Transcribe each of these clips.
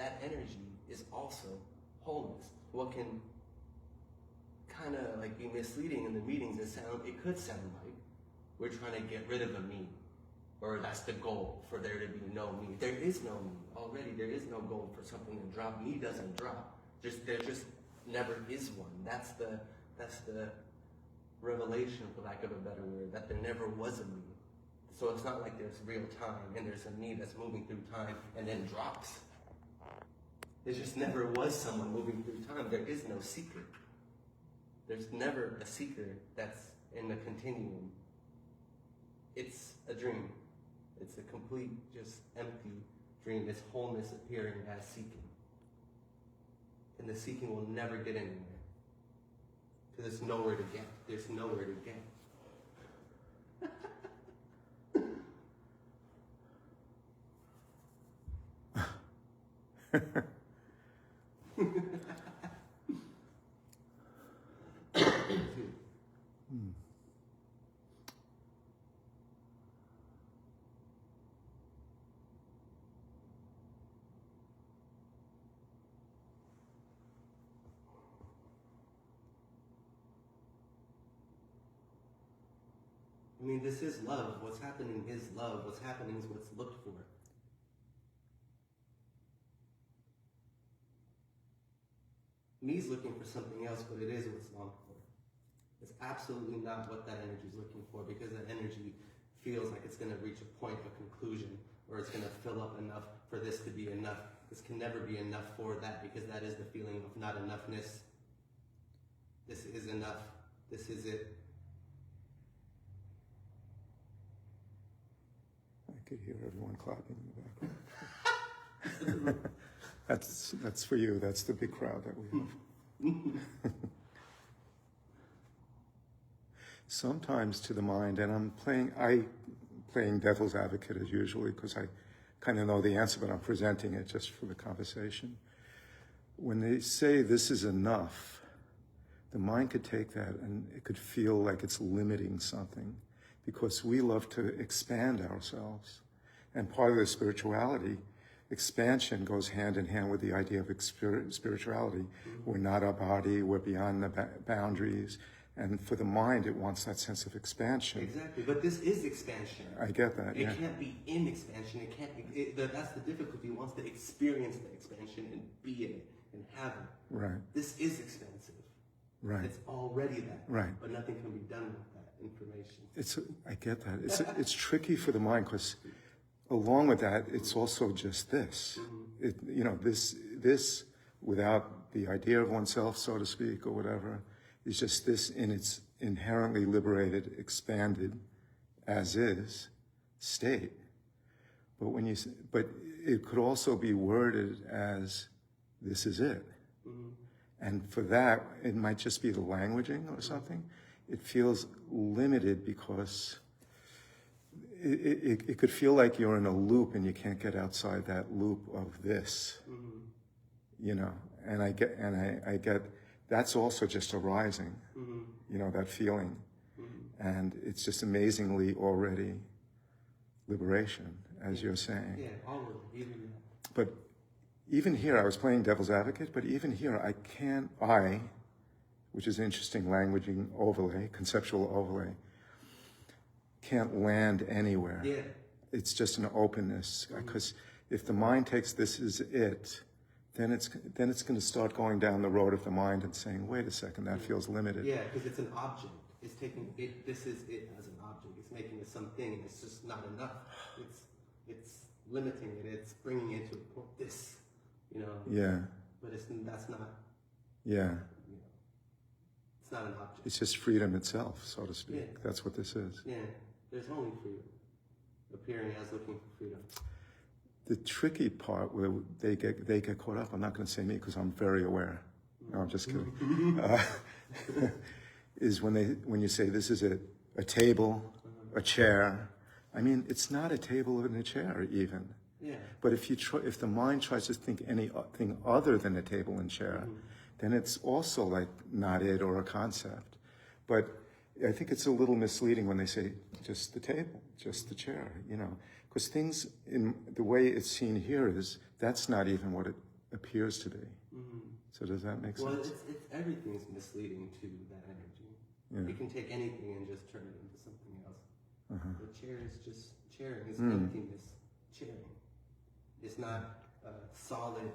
that energy is also wholeness. What can kind of like be misleading in the meetings is it could sound like we're trying to get rid of a me, or that's the goal, for there to be no me. There is no me already. There is no goal for something to drop. Me doesn't drop. There just never is one. That's the revelation, for lack of a better word, that there never was a me. So it's not like there's real time and there's a me that's moving through time and then drops. There just never was someone moving through time. There is no seeker. There's never a seeker that's in the continuum. It's a dream. It's a complete, just empty dream. It's wholeness appearing as seeking. And the seeking will never get anywhere. Because there's nowhere to get. There's nowhere to get. I mean, this is love. What's happening is love. What's happening is what's looked for. Me's looking for something else, but it is what's longed for. It's absolutely not what that energy is looking for, because that energy feels like it's going to reach a point of conclusion, or it's going to fill up enough for this to be enough. This can never be enough for that, because that is the feeling of not enoughness. This is enough. This is it. I could hear everyone clapping in the background. That's for you. That's the big crowd that we have. Sometimes to the mind, and I'm playing devil's advocate as usually, because I kind of know the answer, but I'm presenting it just for the conversation. When they say this is enough, the mind could take that and it could feel like it's limiting something, because we love to expand ourselves. And part of the spirituality, expansion goes hand in hand with the idea of spirituality. We're not our body, we're beyond the boundaries. And for the mind, it wants that sense of expansion. Exactly, but this is expansion. I get that, It can't be in expansion. It can't be, that's the difficulty. It wants to experience the expansion and be in it and have it. Right. This is expansive. Right. It's already that. Right. But nothing can be done with that information. I get that. It's tricky for the mind, because along with that, it's also just this. This without the idea of oneself, so to speak, or whatever, is just this in its inherently liberated, expanded, as is state. But it could also be worded as this is it. And for that, it might just be the languaging or something. It feels limited because it could feel like you're in a loop and you can't get outside that loop of this, and I get that's also just arising, that feeling. And it's just amazingly already liberation, as you're saying. Yeah, all of it, even that. But even here, I was playing devil's advocate, but even here, which is interesting languaging overlay, conceptual overlay, can't land anywhere. Yeah. It's just an openness, because if the mind takes this is it, then it's going to start going down the road of the mind and saying, wait a second, that feels limited. Yeah, because it's an object. It's taking it. This is it as an object. It's making it something, and it's just not enough. It's limiting it. It's bringing it to this, Yeah. But that's not. Yeah. It's not an object. It's just freedom itself, so to speak. Yeah. That's what this is. Yeah. There's only freedom. Appearing as looking for freedom. The tricky part where they get caught up, I'm not going to say me because I'm very aware. No, I'm just kidding. Is when you say this is a table, a chair. I mean, it's not a table and a chair even. Yeah. But if the mind tries to think anything other than a table and chair, then it's also like not it or a concept. But I think it's a little misleading when they say just the table, just the chair, because things in the way it's seen here is that's not even what appears to be. So does that make Well, sense? it's everything's misleading to that energy. Yeah. You can take anything and just turn it into something else. The chair is just chairing. It's emptiness chairing. It's not a solid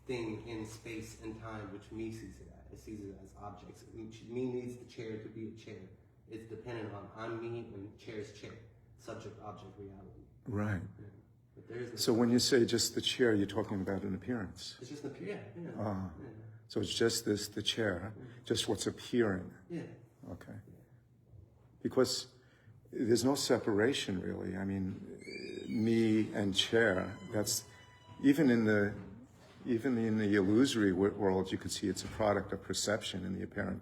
thing in space and time, which me sees it as. It sees it as objects. Me needs the chair to be a chair. It's dependent on I'm me and chair's chair. Subject, object, reality. Right. Yeah. But there is no So when you say just the chair, you're talking about an appearance. it's just an appearance. Yeah. So it's just the chair, just what's appearing. Yeah. Okay. Because there's no separation really. I mean, me and chair, that's, even in the illusory world, you could see it's a product of perception in the apparent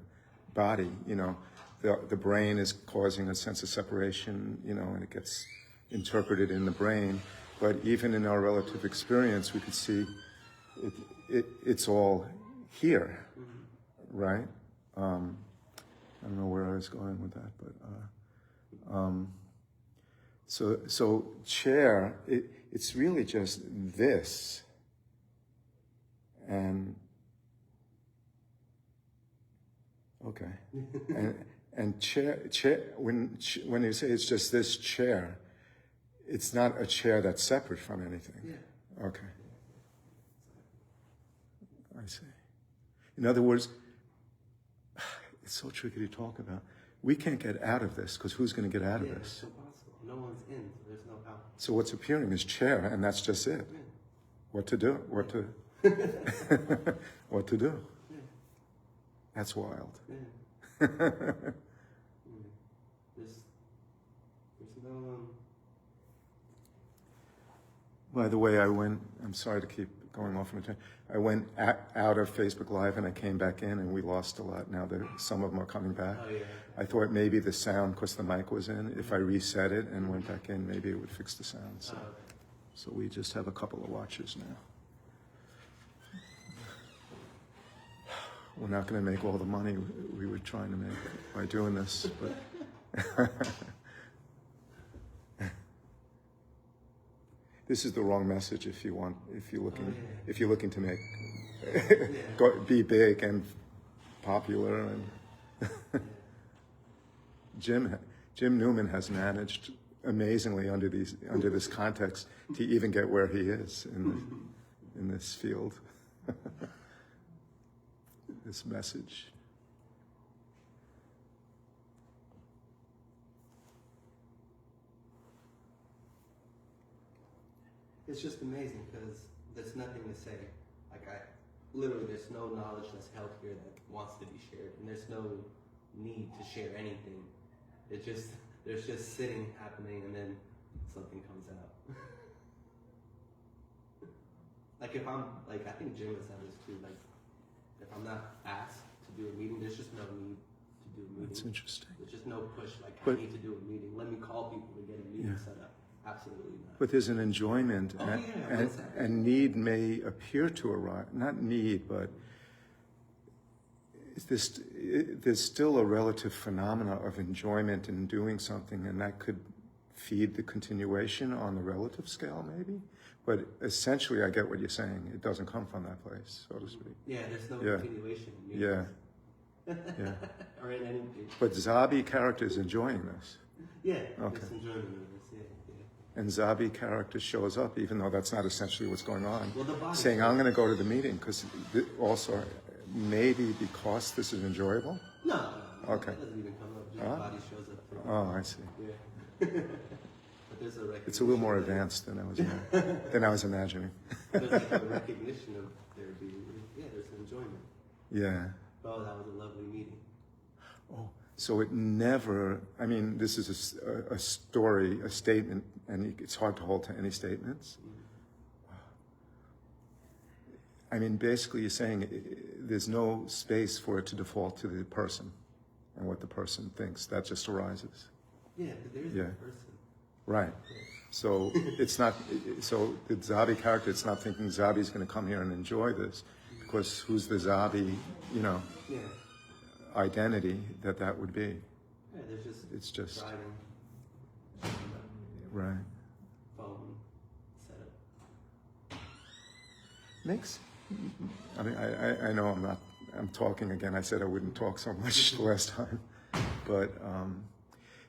body. You know, the brain is causing a sense of separation, you know, and it gets interpreted in the brain. But even in our relative experience, we could see it's all here, right? I don't know where I was going with that, but so chair, it's really just this, and okay, and chair when you say it's just this chair, it's not a chair that's separate from anything. Yeah. Okay. I see. In other words, it's so tricky to talk about. We can't get out of this, because who's going to get out of It's this? impossible. No one's in, so there's no out. So what's appearing is chair, and that's just it. Yeah. What to do? What to what to do? Yeah. That's wild. Yeah. There's no By the way, I'm sorry to keep going off on a tangent. I went out of Facebook Live and I came back in, and we lost a lot. Now some of them are coming back. Oh, yeah. I thought maybe the sound, because the mic was in, if I reset it and went back in, maybe it would fix the sound. So, so we just have a couple of watchers now. We're not going to make all the money we were trying to make by doing this, but this is the wrong message if you're looking to make be big and popular. And Jim Newman has managed amazingly under this context to even get where he is in this field. This message. It's just amazing because there's nothing to say. Like literally, there's no knowledge that's held here that wants to be shared, and there's no need to share anything. There's just sitting happening, and then something comes out. Like if I'm I think Jim has said this too. Like if I'm not asked to do a meeting, there's just no need to do a meeting. That's interesting. There's just no push. Like But, I need to do a meeting. Let me call people to get a meeting set up. Absolutely not. But there's an enjoyment, and need may appear to arise. Not need, but there's still a relative phenomena of enjoyment in doing something, and that could feed the continuation on the relative scale, maybe. But essentially, I get what you're saying. It doesn't come from that place, so to speak. Yeah, there's no continuation. In Yeah. yeah. Or in anything. But Zabi character is enjoying this. Yeah. Okay. Just enjoying this. Yeah. And Zabi character shows up, even though that's not essentially what's going on, Well, the body saying, I'm going to go to the meeting, because also, maybe because this is enjoyable? No. Okay. That doesn't even come up. Just the body shows up. For Oh, I see. Yeah. But there's a recognition. It's a little more advanced than I was imagining. There's like a recognition of there being, there's enjoyment. Yeah. Oh, that was a lovely meeting. Oh, so it never, I mean, this is a story, a statement, and it's hard to hold to any statements. I mean, basically you're saying there's no space for it to default to the person and what the person thinks. That just arises. Yeah, but there is a person. Right. So it's not, so the Zabi character, it's not thinking Zabi's going to come here and enjoy this, because who's the Zabi, identity that would be? Yeah, there's just, it's just driving, right. phone, setup. I mean, I know I'm talking again. I said I wouldn't talk so much the last time. But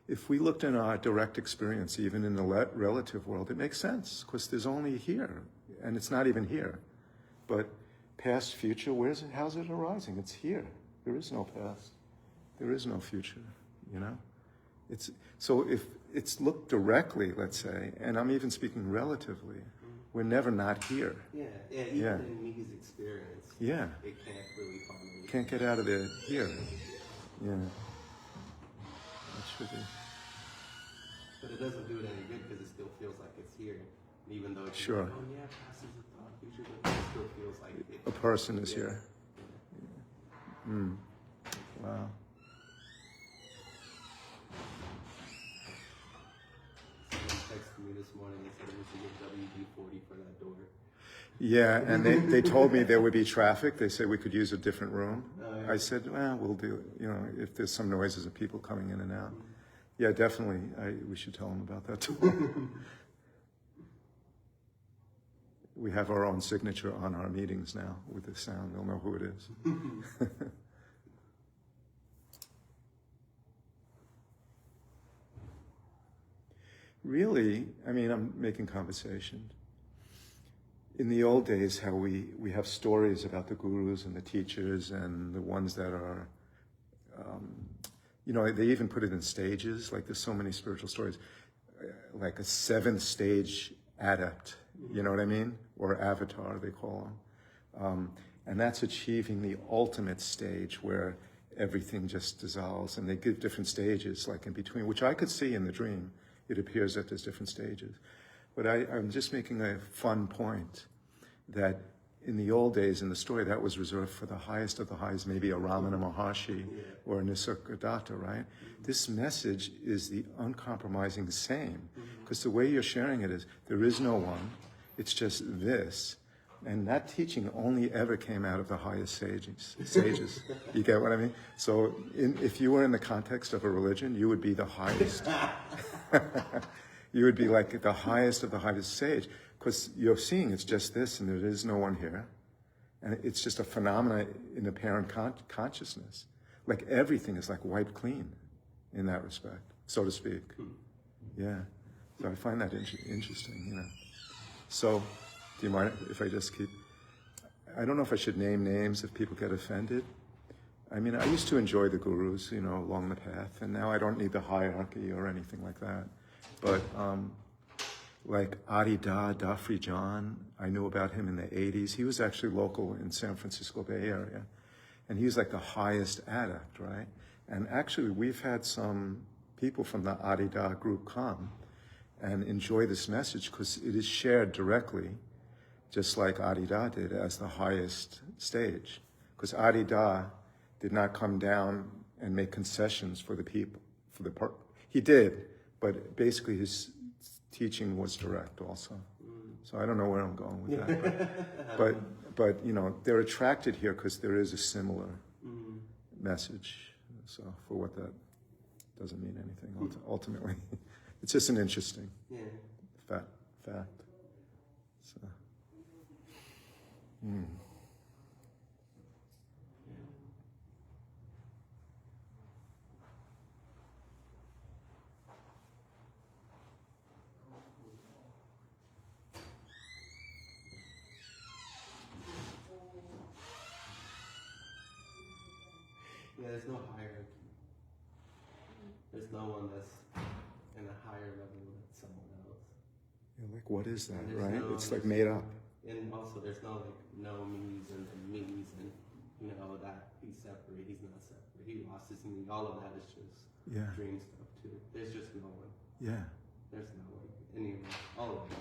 if we looked in our direct experience, even in the relative world, it makes sense, because there's only here, and it's not even here. But past, future, how's it arising? It's here. There is no past. There is no future, you know? So if it's looked directly, let's say, and I'm even speaking relatively, we're never not here. Even in me's experience, it can't really find anything. Can't get out of there here. Yeah. That should be. But it doesn't do it any good, because it still feels like it's here. Even though it's Sure. like, oh yeah, past is a thought, future, but it still feels like A person is here. Wow. Someone texted me this morning and said we should get WD-40 for that door. Yeah, and they told me there would be traffic. They said we could use a different room. I said, well, we'll do it. You know, if there's some noises of people coming in and out. Yeah, definitely. We should tell them about that too. We have our own signature on our meetings now with the sound. They'll know who it is. Really, I mean, I'm making conversation. In the old days, how we have stories about the gurus and the teachers and the ones that are, you know, they even put it in stages. Like, there's so many spiritual stories, like a 7th stage adept, you know what I mean? Or avatar, they call them. And that's achieving the ultimate stage where everything just dissolves, and they give different stages, like in between, which I could see in the dream. It appears that there's different stages. But I'm just making a fun point that in the old days, in the story, that was reserved for the highest of the highs, maybe a Ramana Maharshi or a Nisargadatta, right? This message is the uncompromising same, because the way you're sharing it is, there is no one, it's just this. And that teaching only ever came out of the highest sages. You get what I mean? So if you were in the context of a religion, you would be the highest. You would be like the highest of the highest sage, because you're seeing it's just this, and there is no one here. And it's just a phenomena in apparent consciousness. Like, everything is like wiped clean in that respect, so to speak. Yeah. So I find that interesting, you know. So, do you mind if I just keep... I don't know if I should name names if people get offended. I mean, I used to enjoy the gurus, you know, along the path, and now I don't need the hierarchy or anything like that. But like Adida Dafri John, I knew about him in the 80s. He was actually local in San Francisco Bay Area. And he was like the highest adept, right? And actually, we've had some people from the Adida group come and enjoy this message, because it is shared directly, just like Adida did, as the highest stage. Because Adida did not come down and make concessions for the people, he did, but basically his teaching was direct also. So I don't know where I'm going with that, but you know, they're attracted here because there is a similar message. So for what that doesn't mean anything ultimately. It's just an interesting fact. So. Yeah, there's no hierarchy. There's no one that's in a higher level than someone else. Yeah, like, what is that, There's right? no, It's like made up. And also, there's no like no me's and me's and you know that he's separate, he's not separate, he lost his knee. All of that is just dream stuff too. There's just no one. Yeah. There's no one. Anyone. All of it.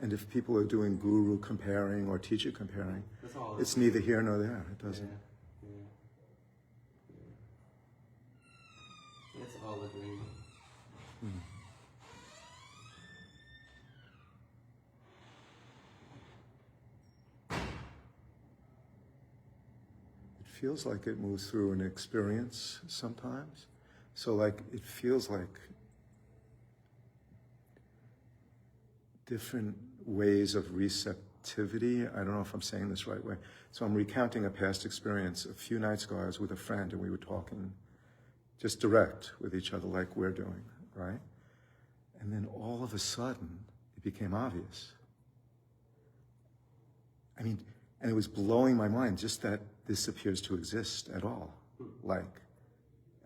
And if people are doing guru comparing or teacher comparing, That's all it's neither here nor there. It doesn't. It's all a dream. It feels like it moves through an experience sometimes. So like, it feels like different ways of relativity. I don't know if I'm saying this right way. So I'm recounting a past experience. A few nights ago, I was with a friend and we were talking just direct with each other like we're doing, right? And then all of a sudden, it became obvious. I mean, and it was blowing my mind just that this appears to exist at all. Like,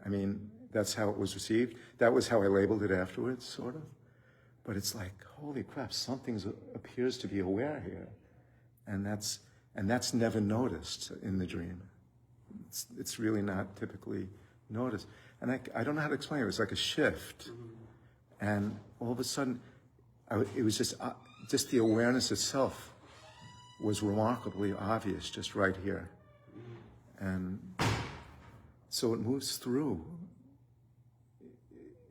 I mean, that's how it was received. That was how I labeled it afterwards, sort of. But it's like, holy crap, something appears to be aware here. And that's never noticed in the dream. It's really not typically noticed. And I don't know how to explain it. It was like a shift. And all of a sudden, it was just the awareness itself was remarkably obvious just right here. And so it moves through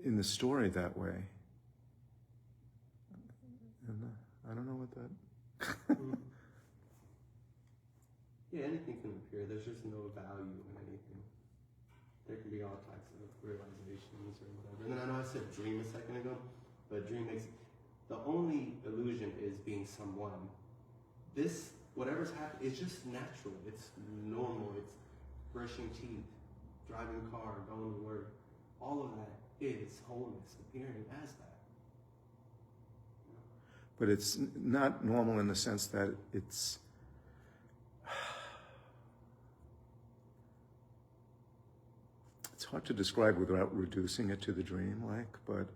in the story that way. And I don't know what that... Yeah, anything can appear. There's just no value in anything. There can be all types of realizations or whatever. And then I know I said dream a second ago, but dream makes... The only illusion is being someone. This, whatever's happening, is just natural. It's normal. It's brushing teeth, driving a car, going to work. All of that is wholeness, appearing as that. But it's not normal in the sense that it's... It's hard to describe without reducing it to the dream, but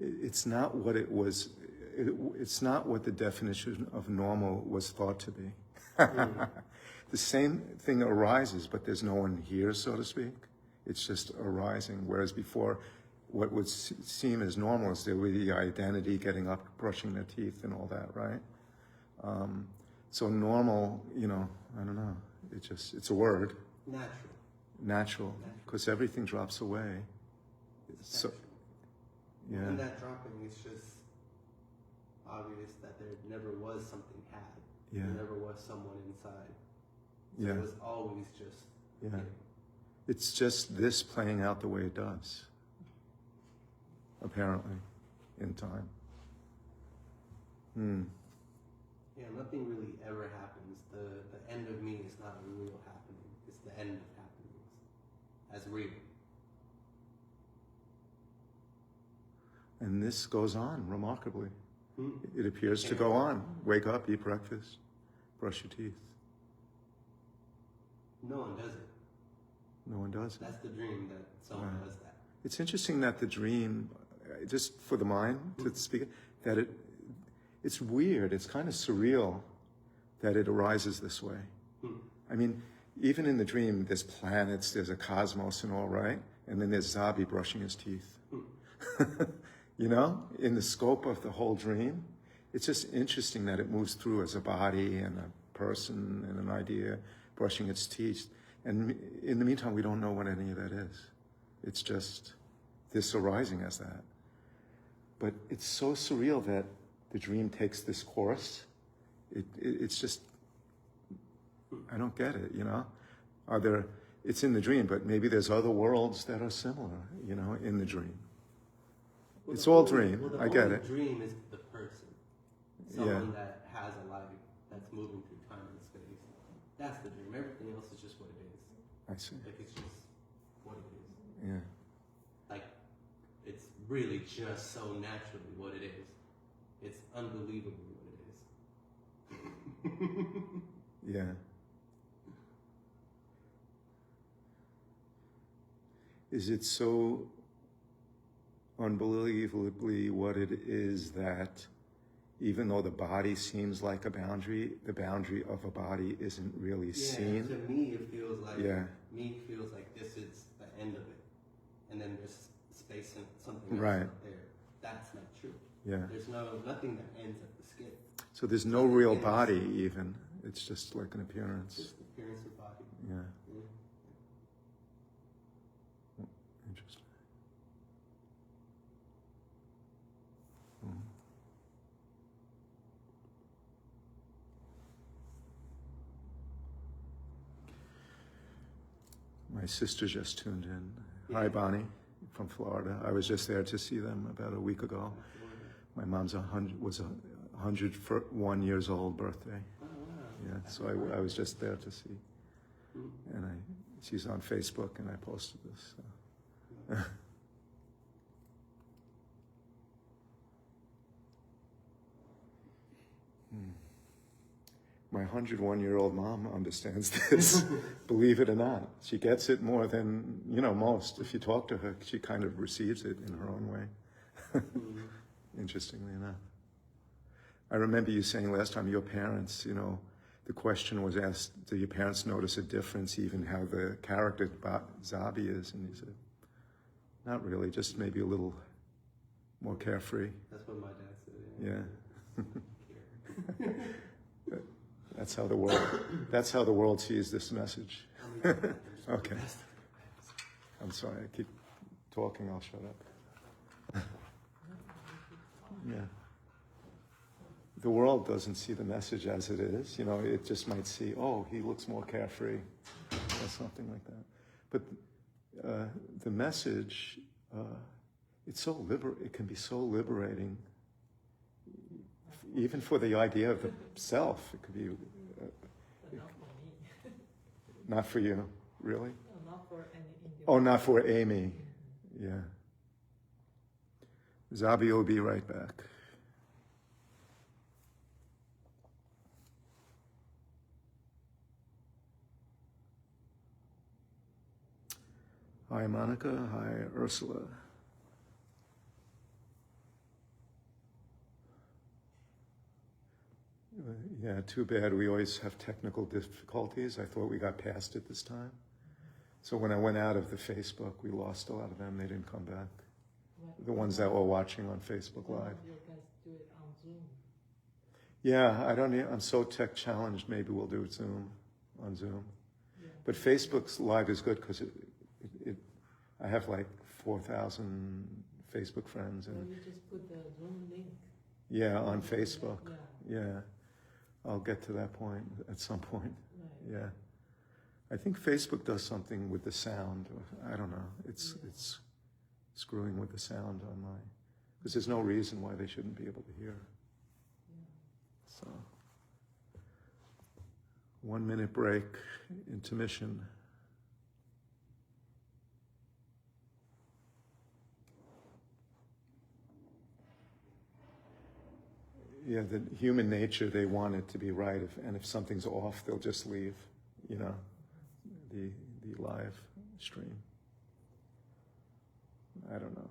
it's not what it was. It's not what the definition of normal was thought to be. The same thing arises, but there's no one here, so to speak. It's just arising. Whereas before, what would seem as normal is there would be the identity, getting up, brushing their teeth, and all that, right? So normal, I don't know. It's a word. Natural, because everything drops away. So, yeah. And that dropping is just obvious that there never was something had. Yeah. There never was someone inside. So Yeah. it was always just... Yeah. It's just this playing out the way it does, apparently, in time. Yeah, nothing really ever happens. The end of me is not a real happening. It's the end of happenings as real. And this goes on remarkably. It appears to go on. Wake up, eat breakfast, brush your teeth. No one does it. No one does it. That's the dream, that someone does that. It's interesting that the dream, just for the mind to speak, that it's weird, it's kind of surreal that it arises this way. I mean, even in the dream, there's planets, there's a cosmos and all, right? And then there's Zabi brushing his teeth. In the scope of the whole dream, it's just interesting that it moves through as a body and a person and an idea brushing its teeth. And in the meantime, we don't know what any of that is. It's just this arising as that. But it's so surreal that the dream takes this course. It's just, I don't get it, it's in the dream, but maybe there's other worlds that are similar, in the dream. Well, it's all dream, I get it. The dream is the person. Someone that has a life that's moving through time and space. That's the dream. Everything else is just what it is. I see. Like, it's just what it is. Yeah. Like, it's really just so naturally what it is. It's unbelievably what it is. Yeah. Is it so unbelievably what it is that even though the body seems like a boundary, the boundary of a body isn't really seen? To me it feels like this is the end of it. And then there's space and something else up there. That's not true. Yeah. There's nothing that ends at the skin. So there's no real body even. It's just like an appearance. Just the appearance of body. Yeah. Interesting. My sister just tuned in. Hi, Bonnie, from Florida. I was just there to see them about a week ago. My mom's was 101 years old birthday. Oh, wow. Yeah, so I was just there to see. And she's on Facebook, and I posted this. So. My 101-year-old mom understands this, believe it or not. She gets it more than, most. If you talk to her, she kind of receives it in her own way, interestingly enough. I remember you saying last time, your parents, the question was asked, do your parents notice a difference, even how the character Zabi is? And you said, not really, just maybe a little more carefree. That's what my dad said. Yeah. That's how the world sees this message. Okay. I'm sorry, I keep talking, I'll shut up. Yeah. The world doesn't see the message as it is. It just might see, oh, he looks more carefree, or something like that. But the message, it can be so liberating. Even for the idea of the self, it could be. But not for me. Not for you, really? No, not for any individual. Oh, not for Amy. Yeah. Zabi will be right back. Hi, Monica. Hi, Ursula. Yeah, too bad. We always have technical difficulties. I thought we got past it this time. So when I went out of the Facebook, we lost a lot of them. They didn't come back. The ones that were watching on Facebook Live. You guys do it on Zoom. Yeah, I'm so tech challenged. Maybe we'll do it on Zoom. Yeah. But Facebook's Live is good because I have like 4,000 Facebook friends. And you just put the Zoom link. Yeah, on Facebook. Yeah. I'll get to that point at some point. Right. Yeah. I think Facebook does something with the sound. I don't know. It's screwing with the sound on my, because there's no reason why they shouldn't be able to hear. Yeah. So, 1 minute break, intermission. Yeah, the human nature, they want it to be right, and if something's off, they'll just leave, the live stream. I don't know.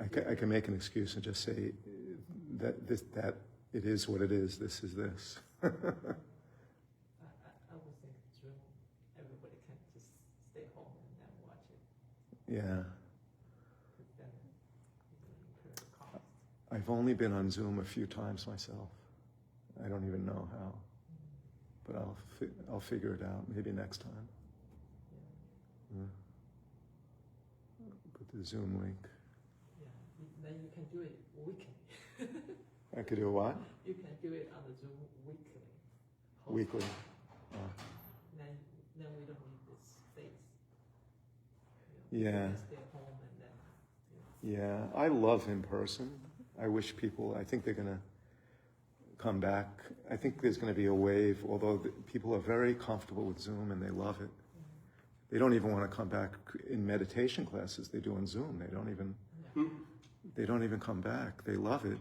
I can make an excuse and just say that it is what it is. This is this. I would think Zoom, everybody can just stay home and then watch it. Yeah. Then you incur the cost. I've only been on Zoom a few times myself. I don't even know how, but I'll figure it out maybe next time. Yeah. Put the Zoom link. Yeah, then you can do it weekly. I could do what? You can do it on the Zoom weekly. Weekly. Then we don't need this space. Yeah. You can stay home and then. Yeah, I love in person. I wish people, I think they're going to come back. I think there's going to be a wave, although people are very comfortable with Zoom and they love it. They don't even want to come back in meditation classes they do on Zoom. They don't even come back. They love it.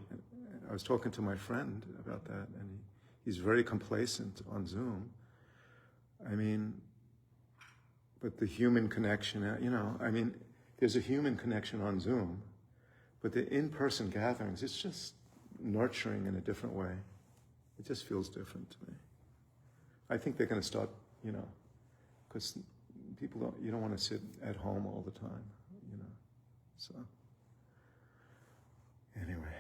I was talking to my friend about that, and he's very complacent on Zoom. I mean, but the human connection, there's a human connection on Zoom, but the in-person gatherings, it's just nurturing in a different way. It just feels different to me. I think they're going to start, because you don't want to sit at home all the time, so anyway.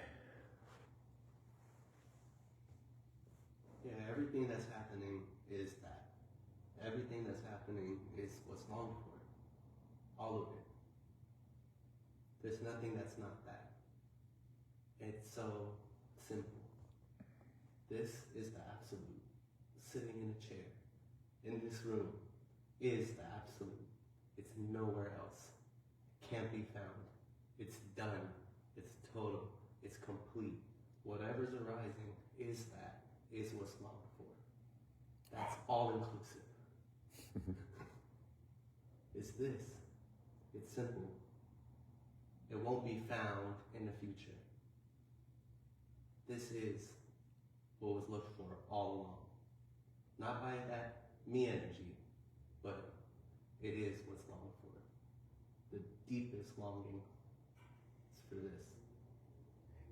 Yeah, everything that's happening is that. Everything that's happening is what's longed for. All of it. There's nothing that's not that. It's so simple. This is the absolute. Sitting in a chair, in this room, is the absolute. It's nowhere else. Can't be found. It's done. It's total. It's complete. Whatever's arising is what's longed for. That's all inclusive. It's this. It's simple. It won't be found in the future. This is what was looked for all along. Not by that me energy, but it is what's longed for. The deepest longing is for this.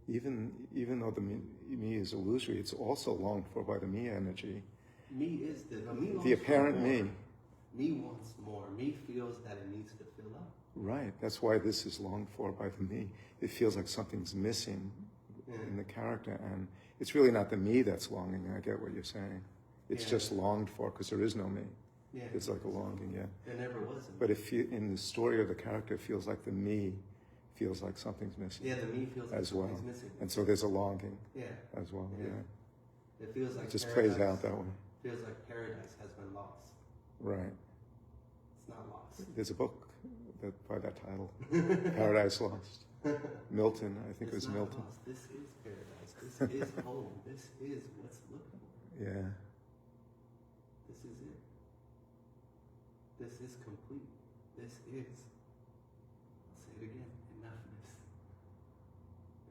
Even though the me is illusory, it's also longed for by the me energy. Me is the apparent me. Me wants more. Me feels that it needs to fill up. Right. That's why this is longed for by the me. It feels like something's missing in the character, and it's really not the me that's longing. I get what you're saying. It's just longed for because there is no me. Yeah. It's like a longing, yeah. There never was. But in the story of the character, it feels like the me feels like something's missing. Yeah, the me feels like something's missing. And so there's a longing. Yeah. As well. Yeah. It feels like it just plays out that way. Feels like paradise has been lost. Right. It's not lost. There's a book by that title, Paradise Lost. Milton, I think it was Milton. Lost. This is paradise. This is home. This is what's looked for. Yeah. This is it. This is complete. This is, I'll say it again, enoughness.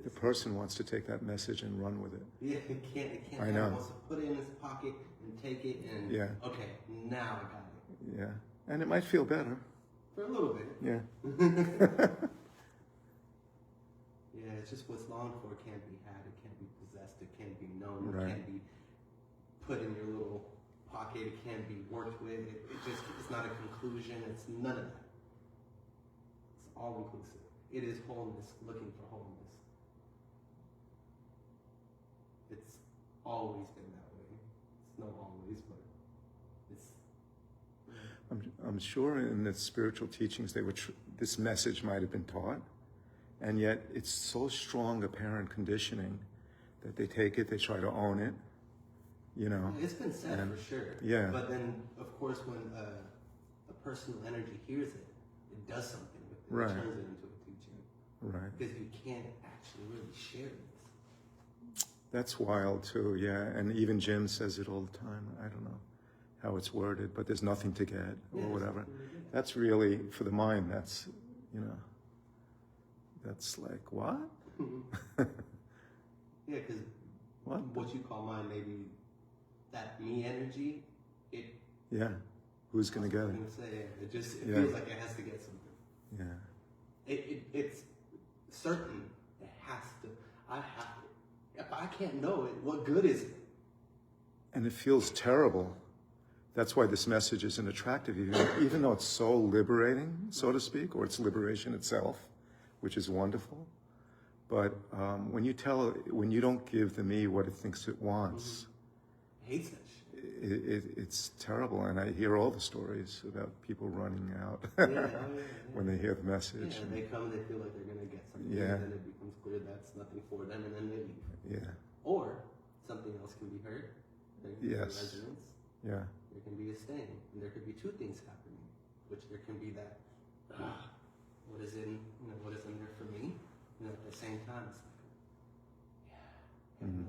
The person wants to take that message and run with it. Yeah, it can't. I know. It wants to put it in his pocket and take it and, okay, now I got it. Yeah. And it might feel better. For a little bit. Yeah. Yeah, it's just what's longed for can't be had, it can't be possessed, it can't be known, Right. it can't be put in your little pocket, it can't be worked with, it's not a conclusion, it's none of that. It's all inclusive. It is wholeness, looking for wholeness. It's always been that way. It's not always, but it's... I'm sure in the spiritual teachings this message might have been taught, and yet it's so strong apparent conditioning that they take it, they try to own it, It's been said for sure. Yeah. But then, of course, when a personal energy hears it, it does something with it. Right. It turns it into a teaching. Right. Because you can't actually really share this. That's wild too, yeah. And even Jim says it all the time. I don't know how it's worded, but there's nothing to get or whatever. That's really, for the mind, that's, that's like, what? Yeah, because what you call mind, maybe that me energy, yeah, who's going to get it? It feels like it has to get something. Yeah. It's certain it has to. I have to. If I can't know it, what good is it? And it feels terrible. That's why this message isn't attractive, even though it's so liberating, so to speak, or it's liberation itself, which is wonderful. But when you don't give the me what it thinks it wants, Hates that shit. It's terrible. And I hear all the stories about people running out when they hear the message. Yeah, they come and they feel like they're going to get something, Yeah. and then it becomes clear that's nothing for them, and then they leave. Yeah. Or something else can be heard. There can be a Yes. resonance. Yeah. There can be a staying. And there could be two things happening, which there can be that, what is in there for me? And at the same time, it's like, Mhm.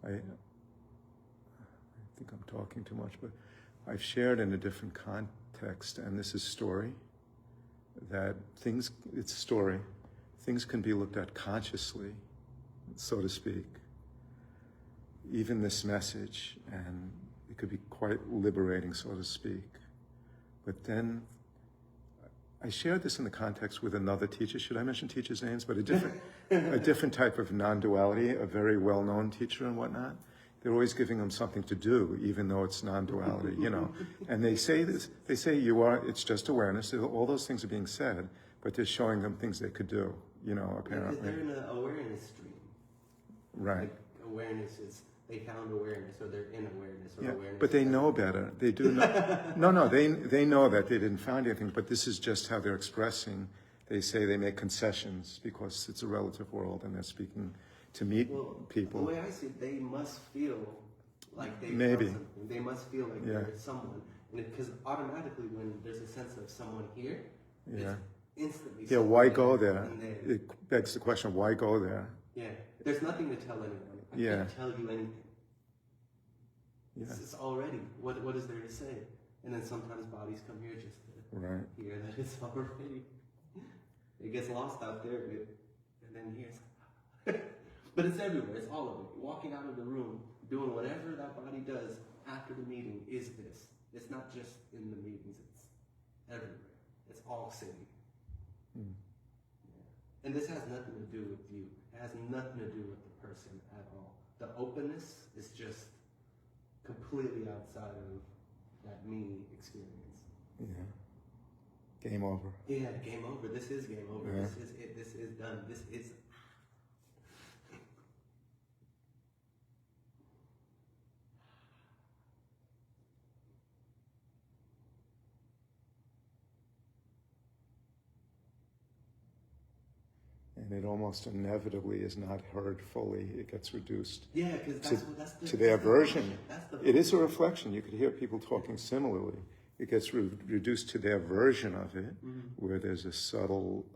I think I'm talking too much, but I've shared in a different context, and this is story, that it's story. Things can be looked at consciously, so to speak. Even this message, and it could be quite liberating, so to speak. But then, I shared this in the context with another teacher. Should I mention teachers' names? But a different type of non-duality, a very well-known teacher and whatnot. They're always giving them something to do, even though it's non-duality, And they say this. They say it's just awareness. All those things are being said, but they're showing them things they could do, apparently. Because they're in an awareness stream. Right. Like awareness is, they found awareness, or they're in awareness, or awareness. But they know better. They do know. They know that they didn't find anything, but this is just how they're expressing. They say they make concessions because it's a relative world and they're speaking to meet people. The way I see it, they must feel like they Maybe. found something. They must feel like they're someone. Because automatically when there's a sense of someone here, Yeah. it's instantly Yeah, why someone go there there? and there. It begs the question, why go there? Yeah, there's nothing to tell anyone. I Yeah. can't tell you anything. Yeah. It's already, what is there to say? And then sometimes bodies come here just to Right. hear that it's already. It gets lost out there, and then here's. But it's everywhere, it's all of it. Walking out of the room, doing whatever that body does after the meeting is this. It's not just in the meetings, it's everywhere. It's all city. Mm. Yeah. And this has nothing to do with you. It has nothing to do with the person at all. The openness is just completely outside of that me experience. Yeah. Game over. Yeah, game over. This is game over. Yeah. This is it. This is done. This is. And it almost inevitably is not heard fully. It gets reduced Yeah, because to their version. It is a reflection. You could hear people talking similarly. It gets reduced to their version of it, where there's a subtle,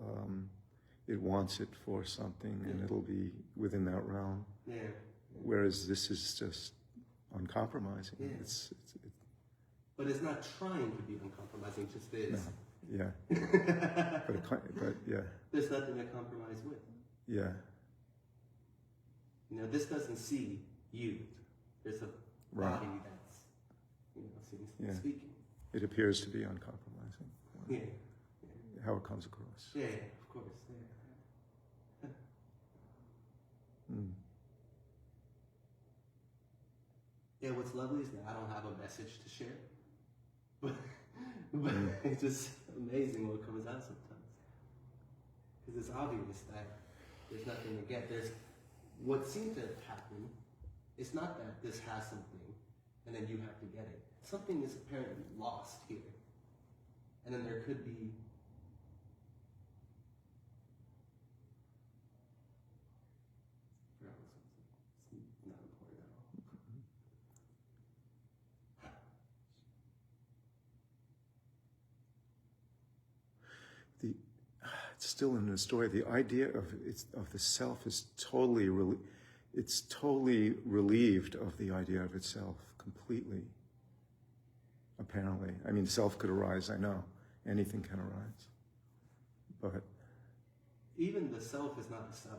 it wants it for something, and it'll be within that realm. Yeah. Whereas this is just uncompromising. Yeah. But it's not trying to be uncompromising, just is. No. Yeah. but yeah. There's nothing to compromise with. Yeah. You know, this doesn't see you. There's a Right. body that's, speaking. It appears to be uncompromising. Yeah. How it comes across. Yeah, of course. Yeah. Mm. Yeah, what's lovely is that I don't have a message to share. But it's just amazing what comes out sometimes. Because it's obvious that there's nothing to get. There's what seemed to happen. It's not that this has something and then you have to get it. Something is apparently lost here. And then there could be it's not important at all. It's still in the story. The idea of the self is totally relieved of the idea of itself completely. Apparently, I mean, self could arise. I know anything can arise, but even the self is not the self.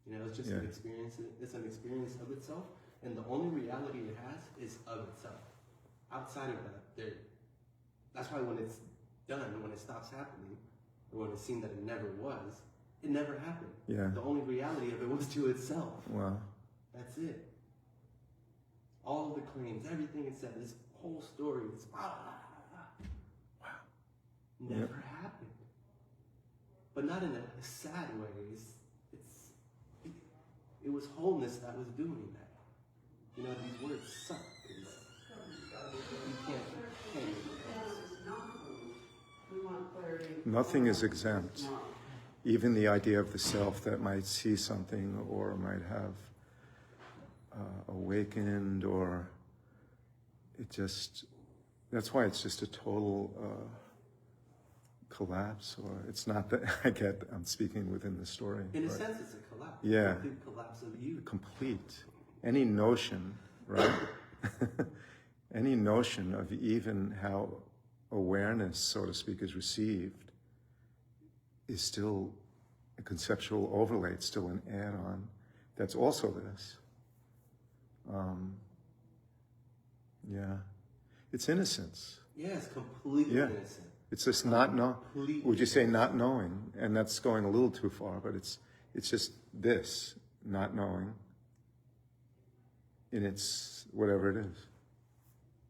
You know, it's just Yeah. an experience. It's an experience of itself, and the only reality it has is of itself. Outside of that, that's why when it's done, when it stops happening, or when it's seen that it never was, it never happened. Yeah. The only reality of it was to itself. wow, That's it. All of the claims, everything it said, this whole story, it's wow, never happened. But not in a sad way. It was wholeness that was doing that. You know, these words suck. You can't nothing is exempt. Even the idea of the self that might see something or might have awakened, or that's why it's just a total collapse, or it's not that I'm speaking within the story. In a sense, it's a collapse. Yeah. A complete collapse of you. Complete. Any notion, right? Any notion of even how awareness, so to speak, is received is still a conceptual overlay. It's still an add-on that's also this. Yeah. It's innocence. Yeah, it's completely Yeah. innocent. It's just not Completely would you say not knowing? And that's going a little too far, but it's just this, not knowing. And it's whatever it is.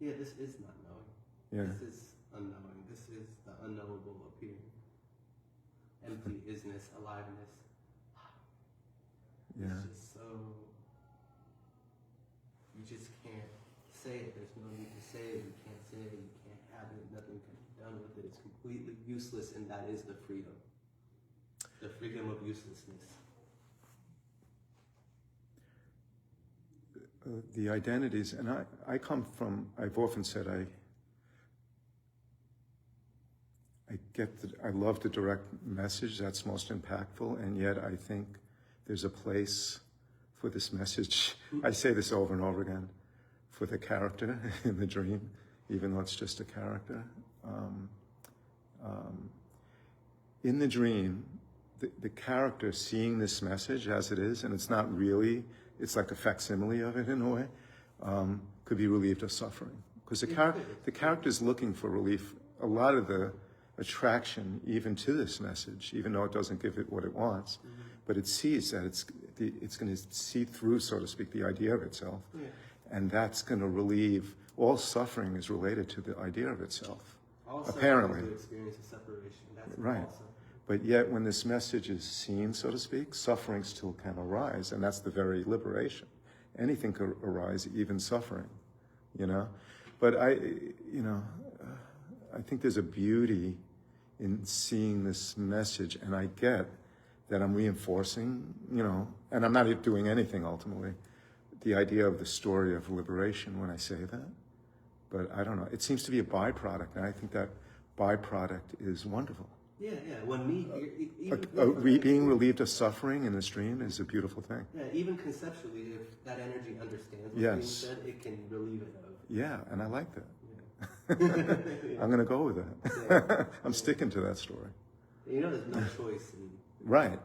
Yeah, this is not knowing. Yeah. This is unknowing. This is the unknowable appearing. Empty isness, aliveness. Yeah. It's just so. You just can't say it. There's no need to say it. You can't say it. You can't have it. Nothing can be done with it. It's completely useless, and that is the freedom. The freedom of uselessness. The identities, and I've often said I love the direct message that's most impactful, and yet I think there's a place for this message. I say this over and over again, for the character in the dream, even though it's just a character. In the dream, the character seeing this message as it is, and it's not really, it's like a facsimile of it in a way, could be relieved of suffering. Because the character's looking for relief. A lot of the attraction even to this message, even though it doesn't give it what it wants, but it sees that it's going to see through, so to speak, the idea of itself. Yeah. And that's going to relieve, all suffering is related to the idea of itself. All apparently. The experience of separation. That's right. Also. But yet when this message is seen, so to speak, suffering still can arise, and that's the very liberation. Anything could arise, even suffering, you know? But I think there's a beauty in seeing this message, and I get that I'm reinforcing, and I'm not doing anything ultimately, the idea of the story of liberation when I say that. But I don't know, it seems to be a byproduct, and I think that byproduct is wonderful. Yeah. When Being relieved of suffering in this dream is a beautiful thing. Yeah, even conceptually, if that energy understands what's being said, it can relieve it of. Yeah, and I like that. Yeah. I'm going to go with that. Yeah. I'm sticking to that story. There's no choice. Right.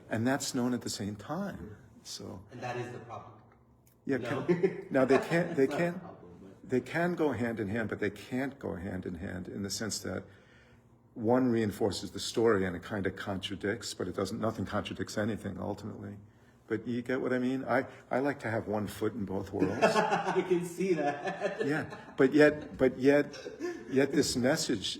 And that's known at the same time. So. And that is the problem. Yeah. Now they can go hand in hand, but they can't go hand in hand in the sense that one reinforces the story and it kind of contradicts, but nothing contradicts anything ultimately. But you get what I mean? I like to have one foot in both worlds. I can see that. Yeah, but yet this message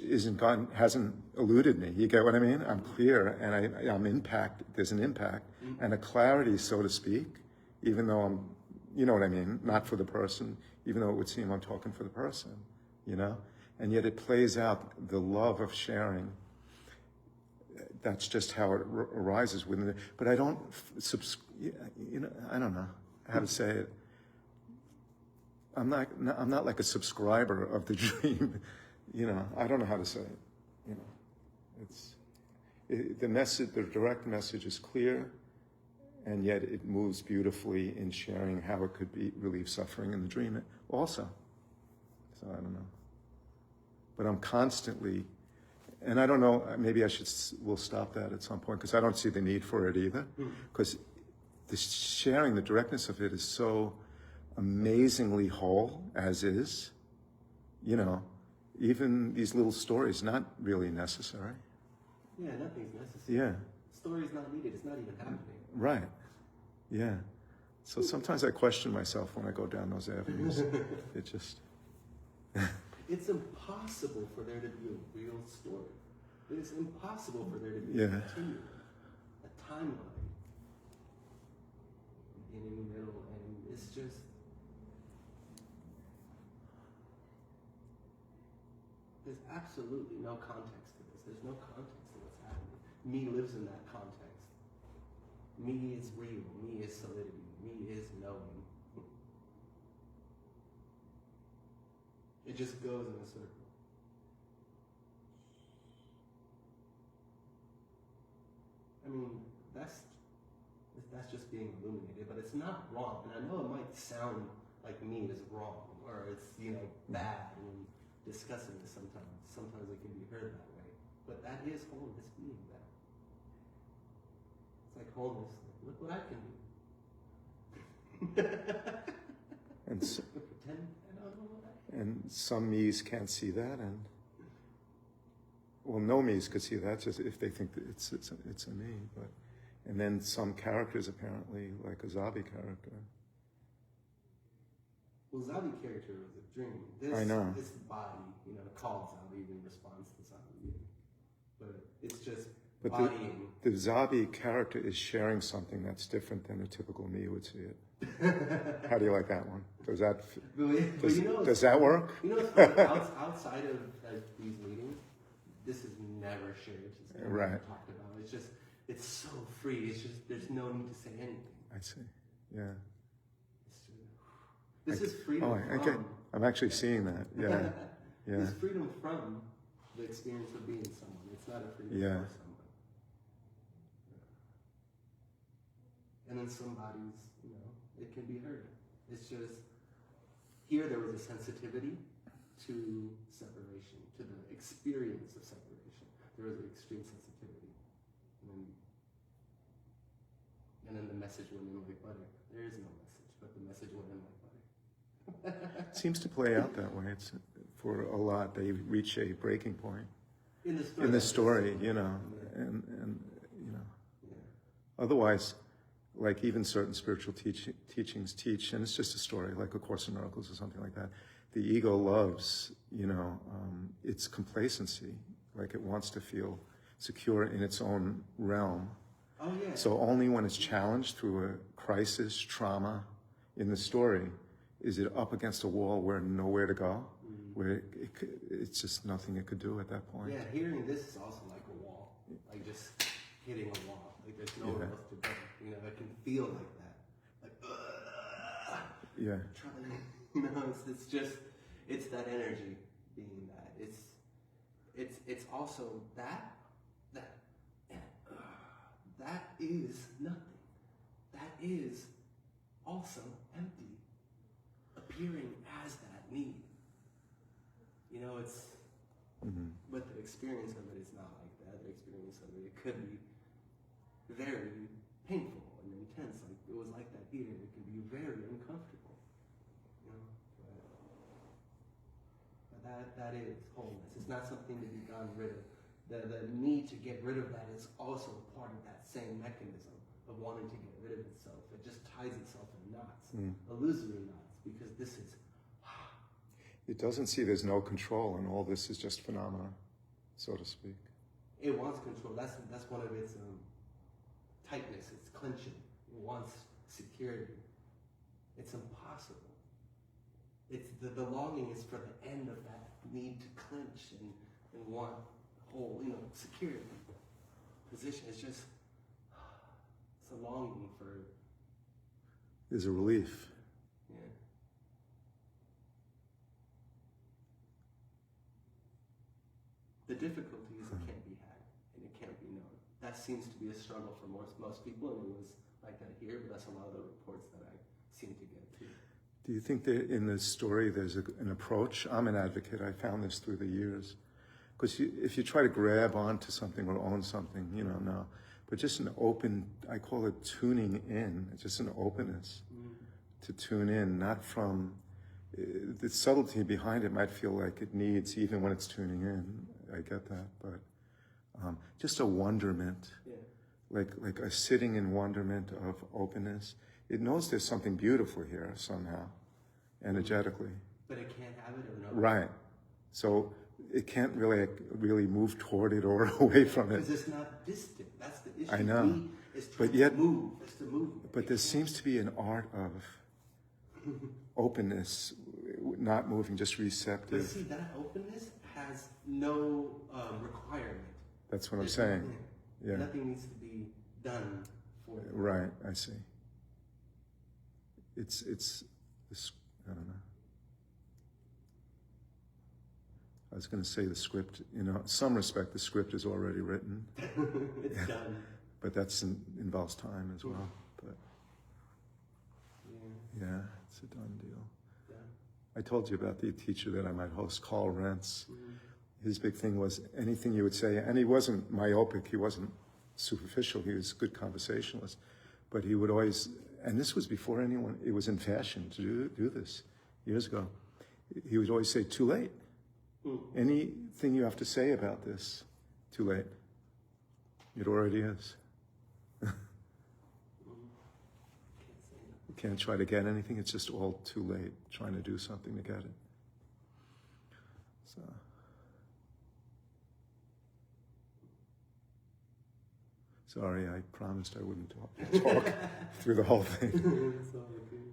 hasn't eluded me. You get what I mean? I'm clear, and I'm impact. There's an impact and a clarity, so to speak, even though I'm, you know what I mean? Not for the person, even though it would seem I'm talking for the person, And yet it plays out the love of sharing. That's just how it arises within it. But I don't I don't know how to say it. I'm not like a subscriber of the dream. I don't know how to say it. The direct message is clear, and yet it moves beautifully in sharing how it could relieve suffering in the dream also. So I don't know. But I'm constantly, and I don't know, maybe we'll stop that at some point, because I don't see the need for it either. Because the sharing, the directness of it is so amazingly whole as is. Even these little stories, not really necessary. Yeah, nothing's necessary. Yeah. Story's not needed, it's not even happening. Right. Yeah. So sometimes I question myself when I go down those avenues. It just... It's impossible for there to be a real story. It's impossible for there to be a continuum, a timeline, beginning, middle, and it's just. There's absolutely no context to this. There's no context to what's happening. Me lives in that context. Me is real. Me is solidity. Me is knowing. It just goes in a circle. I mean, that's just being illuminated, but it's not wrong. And I know it might sound like me is wrong, or it's bad when discussing it sometimes. Sometimes it can be heard that way. But that is wholeness being that. It's like wholeness. Look what I can do. And so, pretend I don't know what I can. And some me's can't see that, and no me's could see that just if they think that it's a me. And then some characters apparently, like a Zabi character. Well, Zabi character was a dream. I know. This body, called Zabi in response to Zabi, but it's just bodying. The Zabi character is sharing something that's different than a typical me would see it. How do you like that one? Does that does that work? Outside of these meetings, this is never shared. It's never talked about. It's so free. It's just there's no need to say anything. I see. Yeah. This is freedom. I'm actually seeing that. Yeah. Yeah. This freedom from the experience of being someone. It's not a freedom Yeah. for someone. And then somebody's, it can be heard. It's just, here there was a sensitivity to separation, to the experience of separation. There was an extreme sensitivity. And then the message went in like butter. There is no message, but the message went in like butter. It seems to play out that way. It's for a lot. They reach a breaking point In the story. in the story, and otherwise, like even certain spiritual teachings teach, and it's just a story, like A Course in Miracles or something like that. The ego loves, its complacency, like it wants to feel secure in its own realm. Oh yeah. So only when it's challenged through a crisis, trauma in the story, is it up against a wall where nowhere to go, where it's just nothing it could do at that point. Yeah, hearing this is also like a wall, like just hitting a wall. Like there's nowhere else to go. It can feel like that. Like, Yeah. It's that energy being that. It's also that is nothing. That is also empty, appearing as that need. It's, but the experience of it is not like that. The experience of it could be very painful and intense. Like it was like that here. It can be very uncomfortable. But that is wholeness. It's not something to be gotten rid of. The need to get rid of that is also part of that same mechanism of wanting to get rid of itself. It just ties itself in knots, illusory knots, because this is. It doesn't see there's no control, and all this is just phenomena, so to speak. It wants control. That's one of its tightness. It's clenching. It wants security. It's impossible. It's the longing is for the end of that need to clench and want whole, security. Position. It's just, it's a longing for. There's a relief. Yeah. The difficulty is it can't be had and it can't be known. That seems to be a struggle for most people, and it was like that here, but that's a lot of the reports that I seem to get too. Do you think that in this story there's an approach? I'm an advocate. I found this through the years. Because if you try to grab onto something or own something, no. But just an open, I call it tuning in, just an openness to tune in, not from, the subtlety behind it might feel like it needs, even when it's tuning in. I get that, but just a wonderment, like a sitting in wonderment of openness. It knows there's something beautiful here somehow, energetically. But it can't have it or no. Right. So it can't really move toward it or away from it. Because it's not distant. That's the issue. I know. It's But yet, move. It's the movement. but there seems to be an art of openness, not moving, just But receptive. see, that openness has no requirement. That's what I'm There's saying. nothing. Yeah. Nothing needs to be done for it. Right, I see. It's, I don't know. I was going to say the script, in some respect, the script is already written. It's done. But that involves time as well. But yeah, it's a done deal. Yeah. I told you about the teacher that I might host, Carl Rentz. His big thing was anything you would say, and he wasn't myopic, he wasn't superficial, he was a good conversationalist, but he would always, and this was before it was in fashion to do this years ago, he would always say, too late. Anything you have to say about this, too late. It already is. You can't try to get anything, it's just all too late, trying to do something to get it. So. Sorry, I promised I wouldn't talk through the whole thing. It's all okay.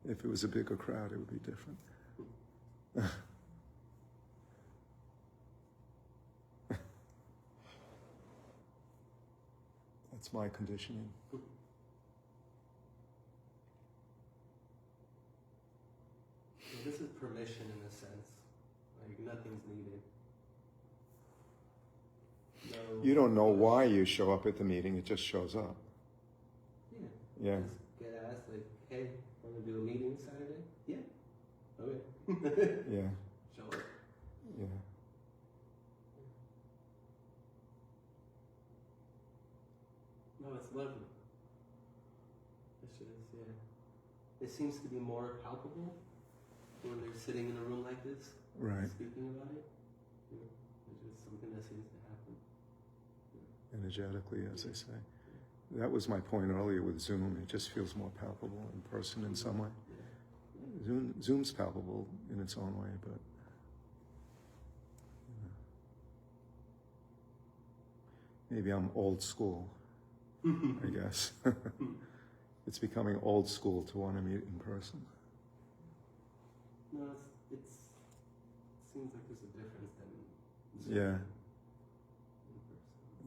If it was a bigger crowd, it would be different. That's my conditioning. This is permission in a sense. Like nothing's needed. You don't know why you show up at the meeting, it just shows up. Yeah. Yeah. Just get asked, like, hey, want to do a meeting Saturday? Yeah. Okay. Yeah. Show up. Yeah. No, it's lovely. It's just, yeah. It seems to be more palpable when they're sitting in a room like this, Right. speaking about it. You know, it's just something that seems to happen. Energetically, as they say. That was my point earlier with Zoom. It just feels more palpable in person in some way. Zoom's palpable in its own way, but maybe I'm old school, I guess. It's becoming old school to want to meet in person. No, it seems like there's a difference than Zoom Yeah, in person.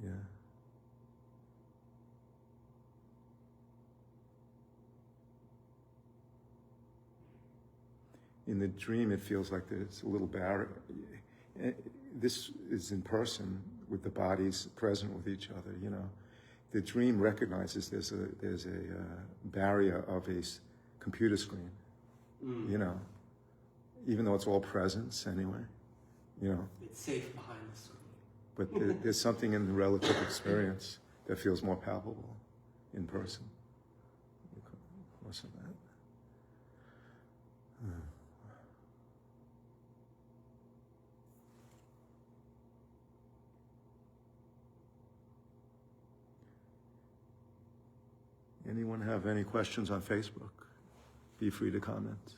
yeah. In the dream, it feels like there's a little barrier. This is in person with the bodies present with each other, you know. The dream recognizes there's a barrier of a computer screen, you know, even though it's all presence anyway, you know. It's safe behind the screen. But there's something in the relative experience that feels more palpable in person because of that. Anyone have any questions on Facebook? Be free to comment.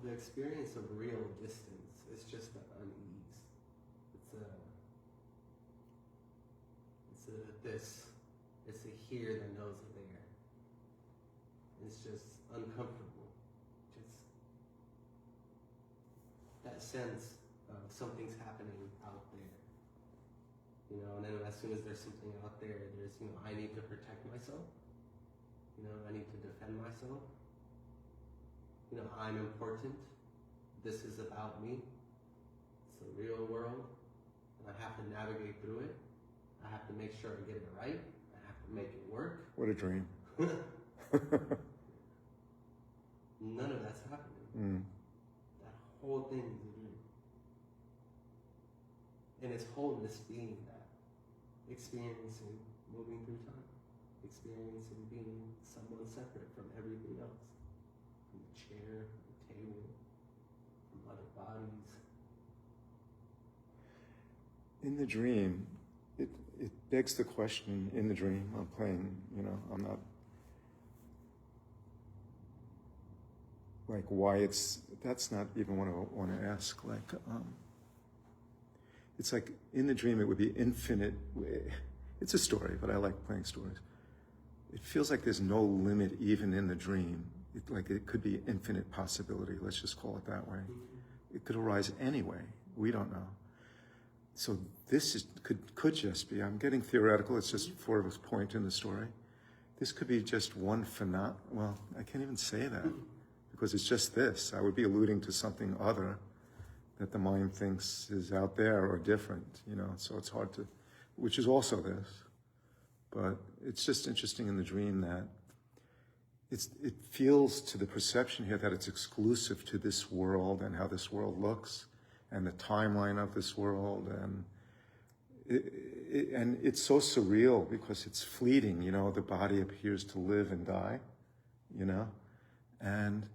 The experience of real distance is just the unease. It's a this. It's a here that knows a there. It's just uncomfortable. Just that sense of something's happening out there. You know, and then as soon as there's something out there, there's, you know, I need to protect myself. You know, I need to defend myself. You know, I'm important. This is about me. It's a real world. And I have to navigate through it. I have to make sure I get it right. I have to make it work. What a dream. None of that's happening. That whole thing is a dream. And its wholeness being that. Experiencing moving through time. Experiencing being someone separate from everything else. From the chair, from the table, from other bodies. In the dream, it begs the question, in the dream, I'm playing, you know, I'm not, like why that's not even what I want to ask, like, it's like in the dream it would be infinite, it's a story, but I like playing stories. It feels like there's no limit even in the dream. Like it could be infinite possibility, let's just call it that way. It could arise anyway, we don't know. So this could just be, I'm getting theoretical, it's just for this point in the story. This could be just one well, I can't even say that, because it's just this. I would be alluding to something other that the mind thinks is out there or different, you know, so it's hard to, which is also this. But it's just interesting in the dream that it feels to the perception here that it's exclusive to this world and how this world looks and the timeline of this world, and it's so surreal because it's fleeting, you know, the body appears to live and die, you know, and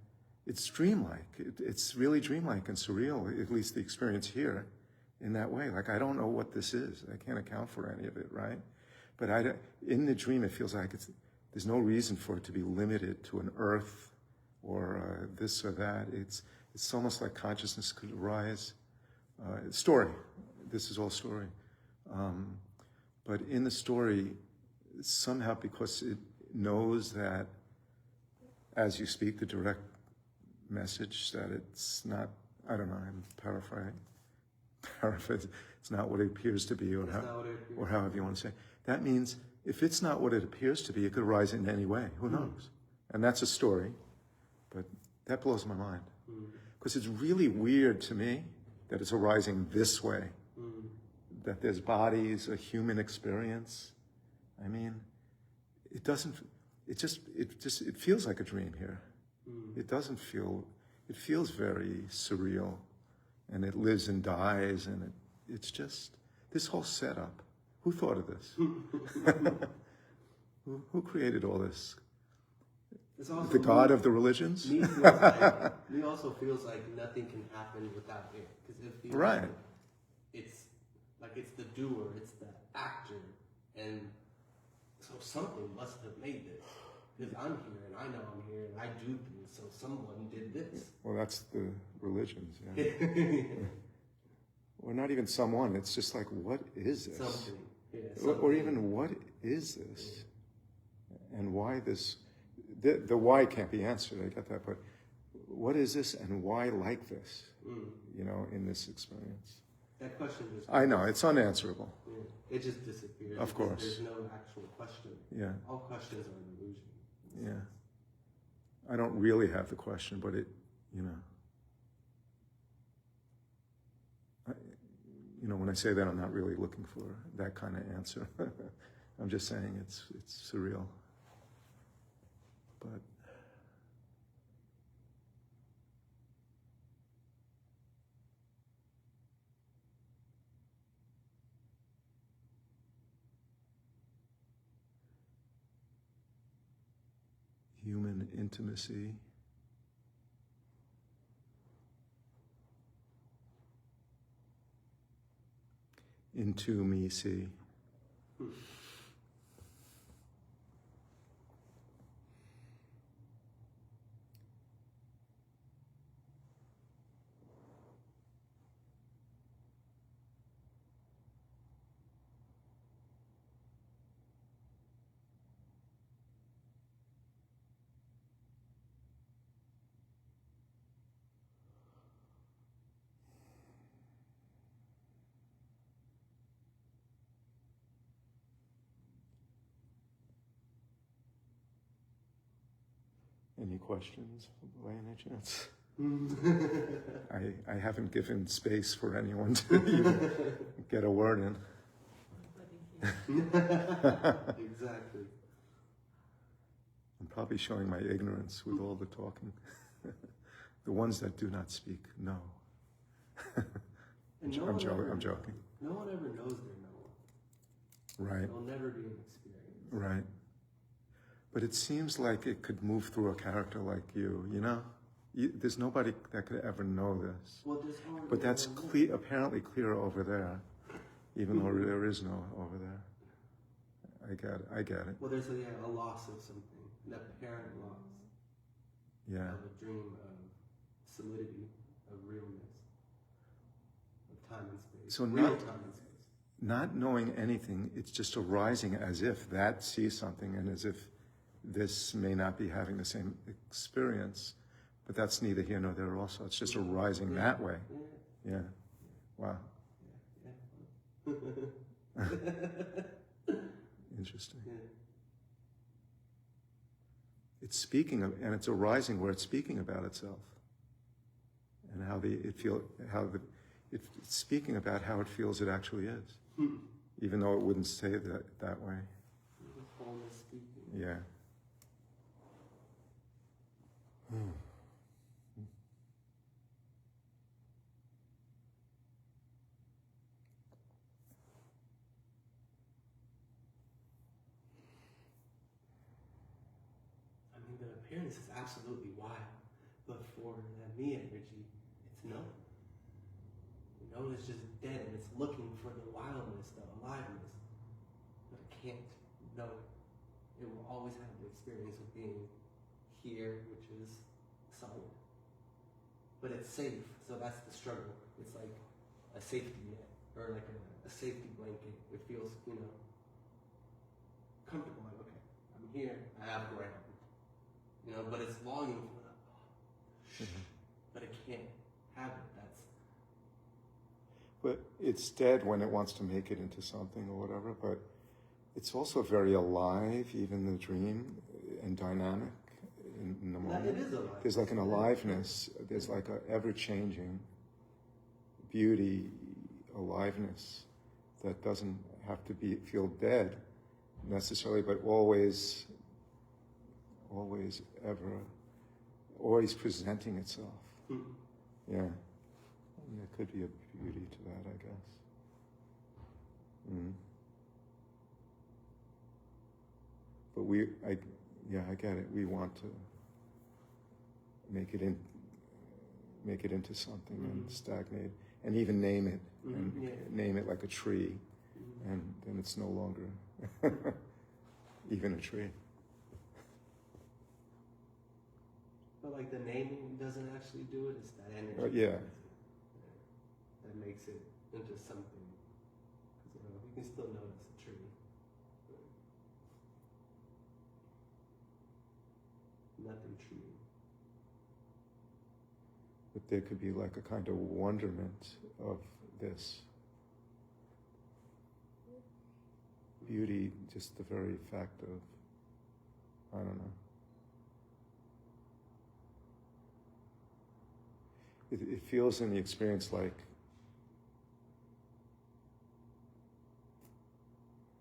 it's dreamlike. It's really dreamlike and surreal, at least the experience here in that way. Like, I don't know what this is. I can't account for any of it, right? But in the dream, it feels like there's no reason for it to be limited to an earth or this or that. It's almost like consciousness could arise. Story. This is all story. But in the story, somehow, because it knows that as you speak the direct message, that it's not, I don't know, I'm paraphrase, it's not what it appears to be, or however you want to say. That means if it's not what it appears to be, it could arise in any way. Who knows? And that's a story, but that blows my mind. Because it's really weird to me that it's arising this way, that there's bodies, a human experience. I mean, it doesn't, it feels like a dream here. It doesn't feel, it feels very surreal, and it lives and dies, and it's just, this whole setup. Who thought of this? Who created all this? The God of the religions? Me also feels like nothing can happen without it. Because it feels right. like it's the doer, it's the actor, and so something must have made this. Because I'm here, and I know I'm here, and I do things, so someone did this. Well, that's the religions, yeah. Or not even someone, it's just like, what is this? Something. Yeah, or even, what is this? And why this? The why can't be answered, I get that, but what is this and why like this, you know, in this experience? That question just... I know, it's unanswerable. Yeah. It just disappears. Of course. There's no actual question. Yeah. All questions are an illusion. Yeah. I don't really have the question, but it, you know. When I say that, I'm not really looking for that kind of answer. I'm just saying it's surreal. But human intimacy, into me see. Any questions, by any chance? I haven't given space for anyone to even get a word in. Exactly. I'm probably showing my ignorance with all the talking. The ones that do not speak, no. I'm joking. No one ever knows they're no one. Right. It'll never be an experience. Right. But it seems like it could move through a character like you, you know? There's nobody that could ever know this. Well, but that's apparently clear over there, even though there is no over there. I get it. Well, there's a loss of something, an apparent loss. Yeah. Of a dream of solidity, of realness, of time and space. So real time and space. Not knowing anything, it's just arising as if that sees something and as if this may not be having the same experience, but that's neither here nor there also. It's just arising that way. Yeah. Wow. Yeah. Interesting. Yeah. It's speaking of, and it's arising where it's speaking about itself, and it's speaking about how it feels it actually is, even though it wouldn't say that way. Wholeness speaking. Yeah. I mean, the appearance is absolutely wild, but for that me energy, it's no. No, it's just dead, and it's looking for the wildness, the aliveness, but it can't know it. It will always have the experience of being here, which is solid. But it's safe, so that's the struggle. It's like a safety net, or like a safety blanket. It feels, comfortable, like, okay, I'm here, I have ground. But it's longing for that. But it can't have it. But it's dead when it wants to make it into something or whatever, but it's also very alive, even the dream, and dynamic. in the No, moment. it is alive. There's like an aliveness. There's like a ever-changing beauty, aliveness that doesn't have to feel dead necessarily, but always presenting itself. Yeah. There could be a beauty to that, I guess. But I get it. We want to make it into something and stagnate, and even name it, and name it like a tree, and then it's no longer even a tree. But like the naming doesn't actually do it, it's that energy. Yeah. That makes it into something. You know, you can still know it's a tree. But nothing true. But there could be like a kind of wonderment of this beauty, just the very fact of, I don't know. It feels in the experience like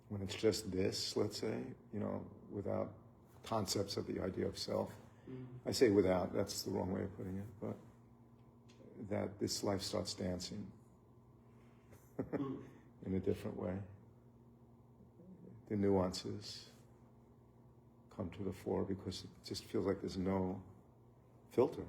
when it's just this, let's say, without concepts of the idea of self. I say without, that's the wrong way of putting it, but that this life starts dancing in a different way. The nuances come to the fore because it just feels like there's no filter.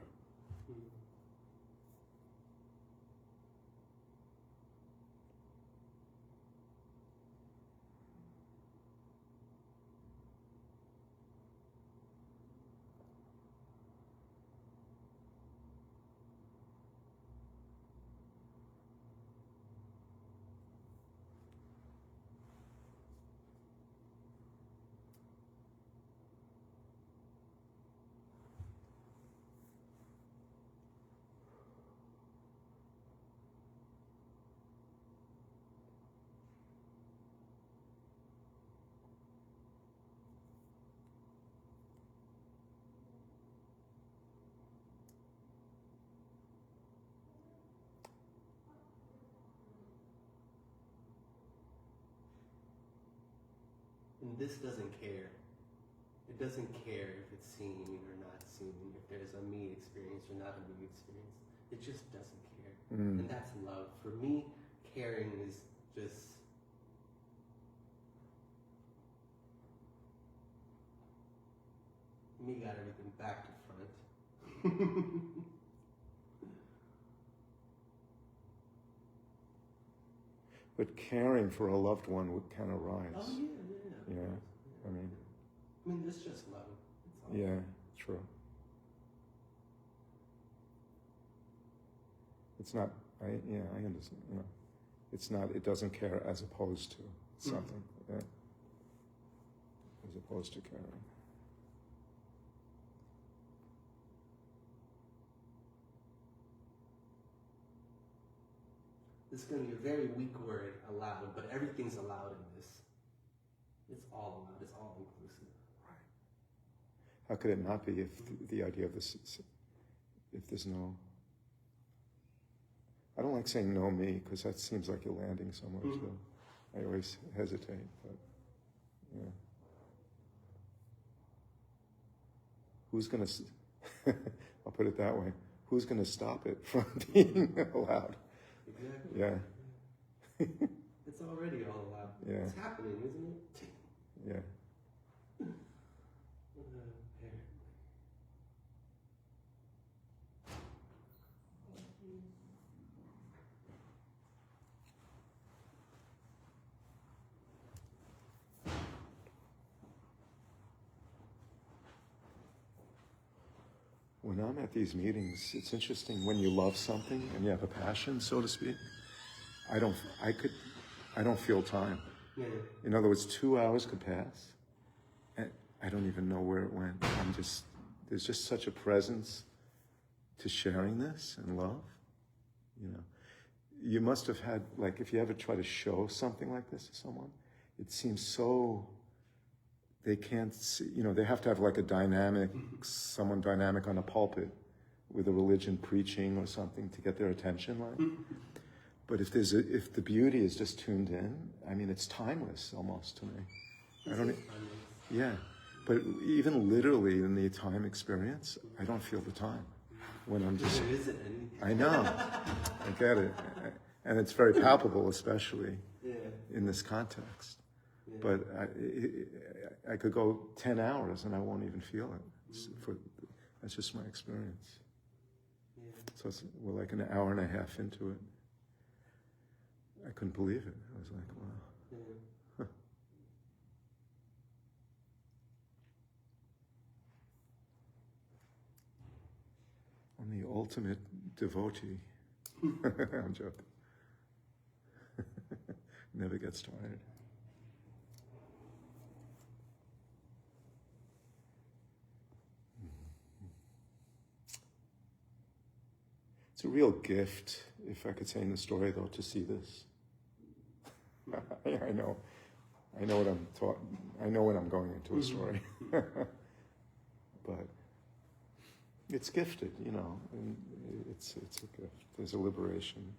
And this doesn't care. It doesn't care if it's seen or not seen, if there's a me experience or not a me experience. It just doesn't care. And that's love. For me, caring is just me got everything back to front. But caring for a loved one can arise. Oh yeah. Yeah, I mean, it's just love. It's all. Yeah, true. It's not, I understand, it's not, it doesn't care as opposed to something, yeah, as opposed to caring. This is going to be a very weak word, allowed, but everything's allowed in this. It's all allowed. It's all inclusive. Right. How could it not be if the idea of this, if there's no, I don't like saying no me, because that seems like you're landing somewhere too. I always hesitate, but yeah. Who's going to, I'll put it that way, who's going to stop it from being allowed? Exactly. Yeah. It's already all allowed. Yeah. It's happening, isn't it? Yeah. When I'm at these meetings, it's interesting when you love something and you have a passion, so to speak. I don't feel time. Yeah. In other words, 2 hours could pass, and I don't even know where it went. There's just such a presence to sharing this and love. You must have had, like, if you ever try to show something like this to someone, it seems so they can't see, they have to have like a dynamic, someone dynamic on a pulpit with a religion preaching or something to get their attention, like. But if the beauty is just tuned in, I mean, it's timeless almost to me. Yeah, but even literally in the time experience, I don't feel the time when I'm just. There isn't any. I know, I get it, and it's very palpable, especially in this context. Yeah. But I could go 10 hours and I won't even feel it. That's just my experience. Yeah. So we're like an hour and a half into it. I couldn't believe it. I was like, wow. Yeah. Huh. I'm the ultimate devotee. I'm joking. Never gets tired. It's a real gift, if I could say in the story, though, to see this. I know what I'm taught. I know when I'm going into a story, but it's gifted, and it's a gift. There's a liberation.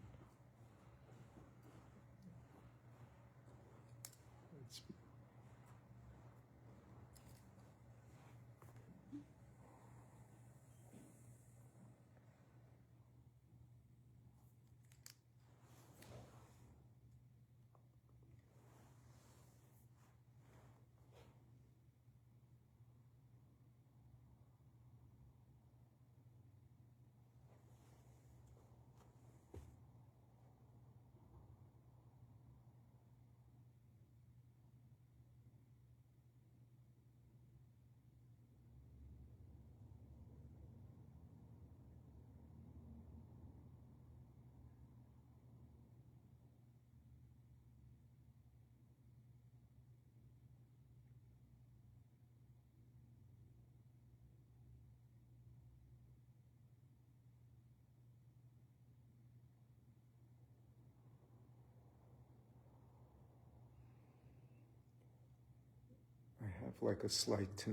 I have like a slight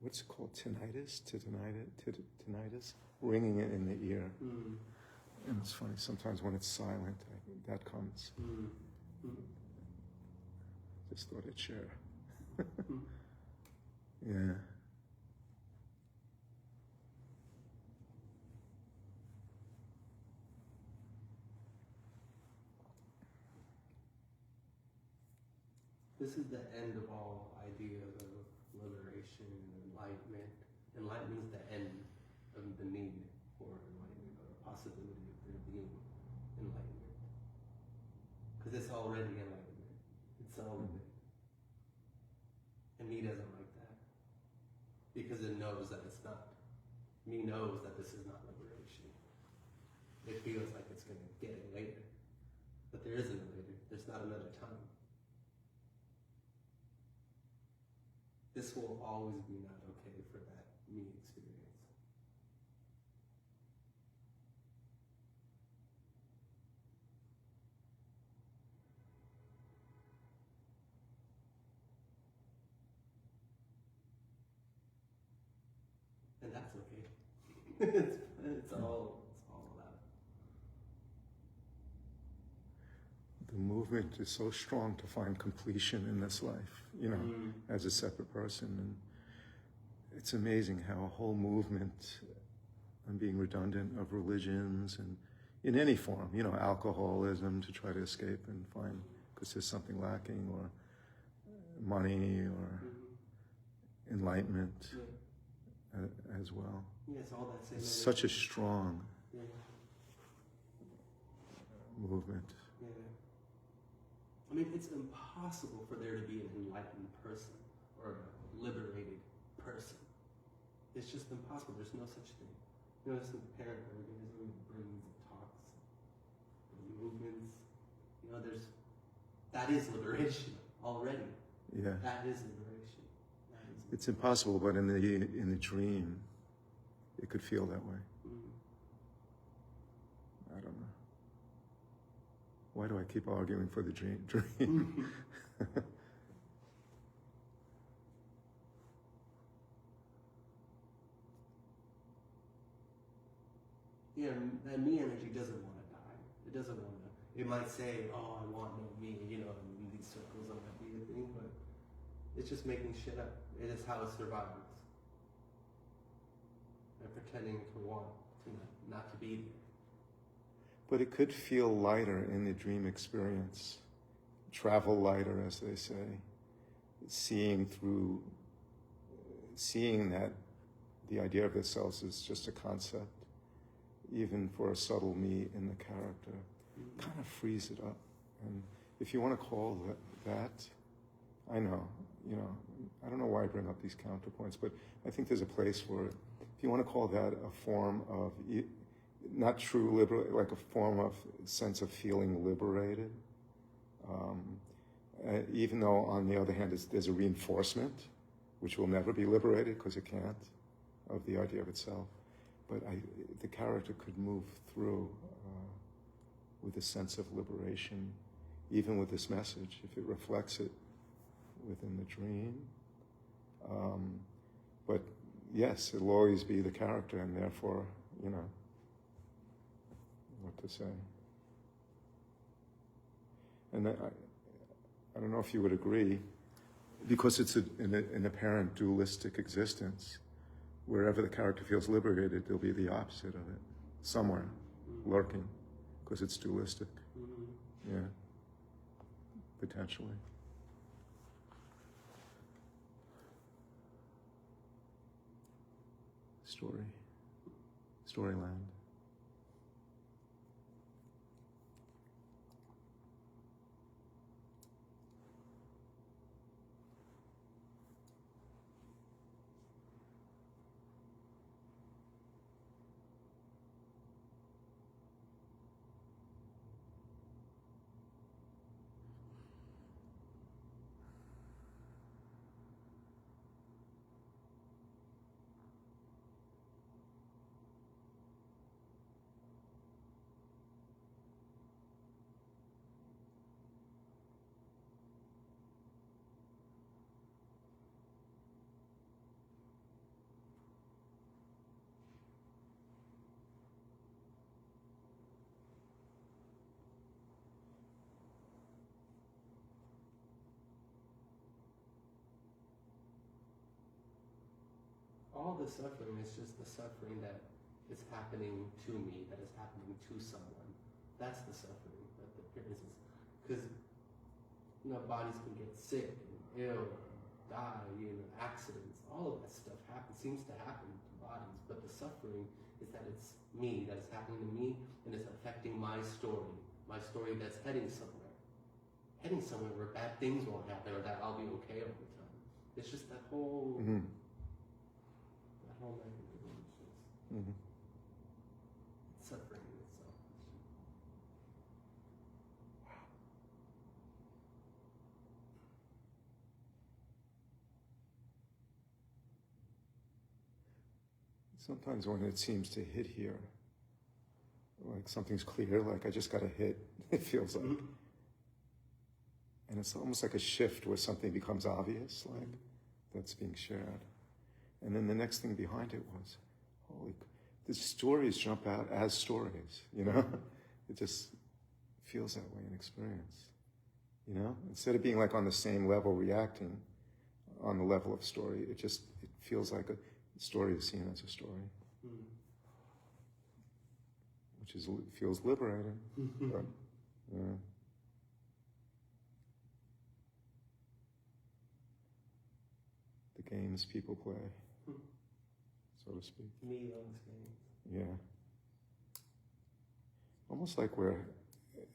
what's it called? Tinnitus? Ringing it in the ear. Mm. And it's funny, sometimes when it's silent, that comes. Mm. Mm. Just thought I'd share. Yeah. This is the end of all ideas of liberation and enlightenment. Enlightenment is the end of the need for enlightenment, or the possibility of there being enlightenment. Because it's already enlightenment. It's already. And me doesn't like that. Because it knows that it's not. Me knows that this is not liberation. It feels like it's going to get it later. But there isn't a later. There's not another time. This will always be not okay for that me experience. And that's okay. it's all allowed. The movement is so strong to find completion in this life, as a separate person. And it's amazing how a whole movement, I'm being redundant, of religions and in any form, alcoholism to try to escape and find, because there's something lacking, or money, or enlightenment as well. Yeah, it's all that same It's energy. such a strong Yeah. movement. Yeah. I mean, it's impossible for there to be an enlightened person or a liberated person. It's just impossible. There's no such thing. There's some parent organism that brings talks, movements. That is liberation already. Yeah. That is liberation. It's impossible, but in the dream, it could feel that way. I don't know. Why do I keep arguing for the dream? That me energy doesn't want to die. It doesn't want to. It might say, "Oh, I want no me," in these circles, that might be a thing, but it's just making shit up. It is how it survives. And pretending to want to not to be there. But it could feel lighter in the dream experience. Travel lighter, as they say. Seeing that the idea of the cells is just a concept, even for a subtle me in the character, kind of frees it up. And if you want to call that, I know, I don't know why I bring up these counterpoints, but I think there's a place for it. If you want to call that a form of, not true liberation, like a form of sense of feeling liberated, even though on the other hand there's a reinforcement, which will never be liberated because it can't, of the idea of itself. But the character could move through with a sense of liberation, even with this message, if it reflects it within the dream. But yes, it'll always be the character, and therefore, what to say. And I don't know if you would agree, because it's an apparent dualistic existence. Wherever the character feels liberated, there'll be the opposite of it, somewhere, lurking, because it's dualistic. Yeah, potentially. Storyland. All the suffering is just the suffering that is happening to me, that is happening to someone. That's the suffering that the appearance is. Because, bodies can get sick and ill, die, accidents, all of that stuff seems to happen to bodies. But the suffering is that it's me, that is happening to me, and it's affecting my story that's heading somewhere. Heading somewhere where bad things won't happen, or that I'll be okay all the time. It's just that whole... Suffering in itself. Sometimes when it seems to hit here, like something's clear, like I just got a hit, it feels like. And it's almost like a shift where something becomes obvious, like that's being shared. And then the next thing behind it was, the stories jump out as stories, It just feels that way in experience, Instead of being like on the same level reacting on the level of story, it feels like a story is seen as a story, which feels liberating, but, the games people play, so to speak. Me loves games. Yeah.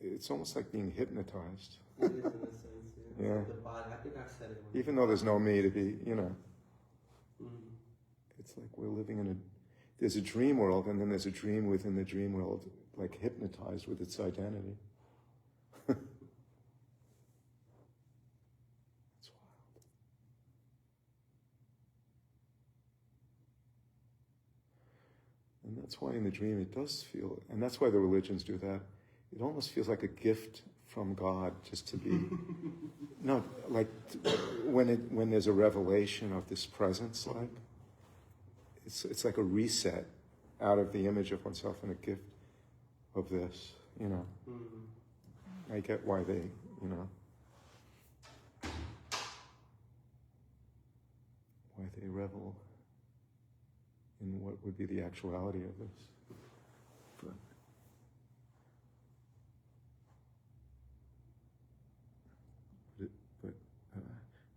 It's almost like being hypnotized. It is in a sense, Yeah. Like the body, I think I've said it. Even though there's no me to be, It's like we're living there's a dream world, and then there's a dream within the dream world, like hypnotized with its identity. It's wild. And that's why in the dream it does feel, and that's why the religions do that, it almost feels like a gift from God just to be, no, like when there's a revelation of this presence, like, it's like a reset out of the image of oneself and a gift of this, you know. Mm-hmm. I get why they, you know, why they revel in what would be the actuality of this. But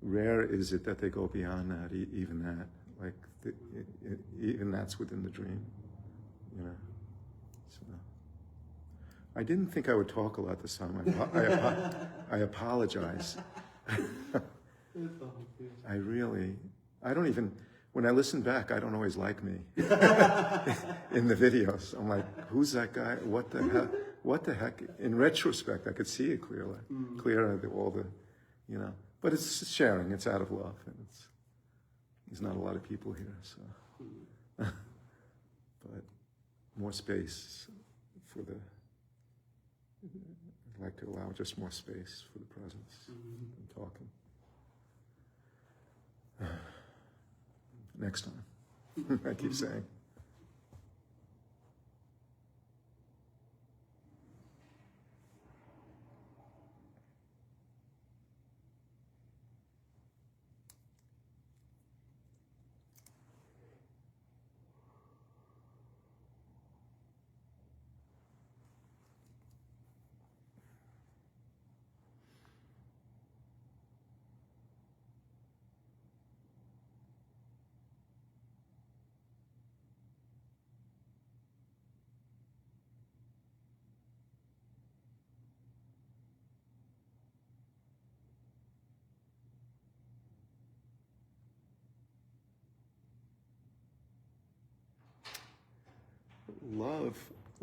rare is it that they go beyond that, even that. Like, even that's within the dream, you know. So, I didn't think I would talk a lot this time. I apologize. I don't even, when I listen back, I don't always like me in the videos. I'm like, who's that guy? What the heck? In retrospect, I could see it clearer, all the, you know. But it's sharing, it's out of love, and there's not a lot of people here, so. But more space for the, I'd like to allow just more space for the presence and talking. Next time, I keep saying.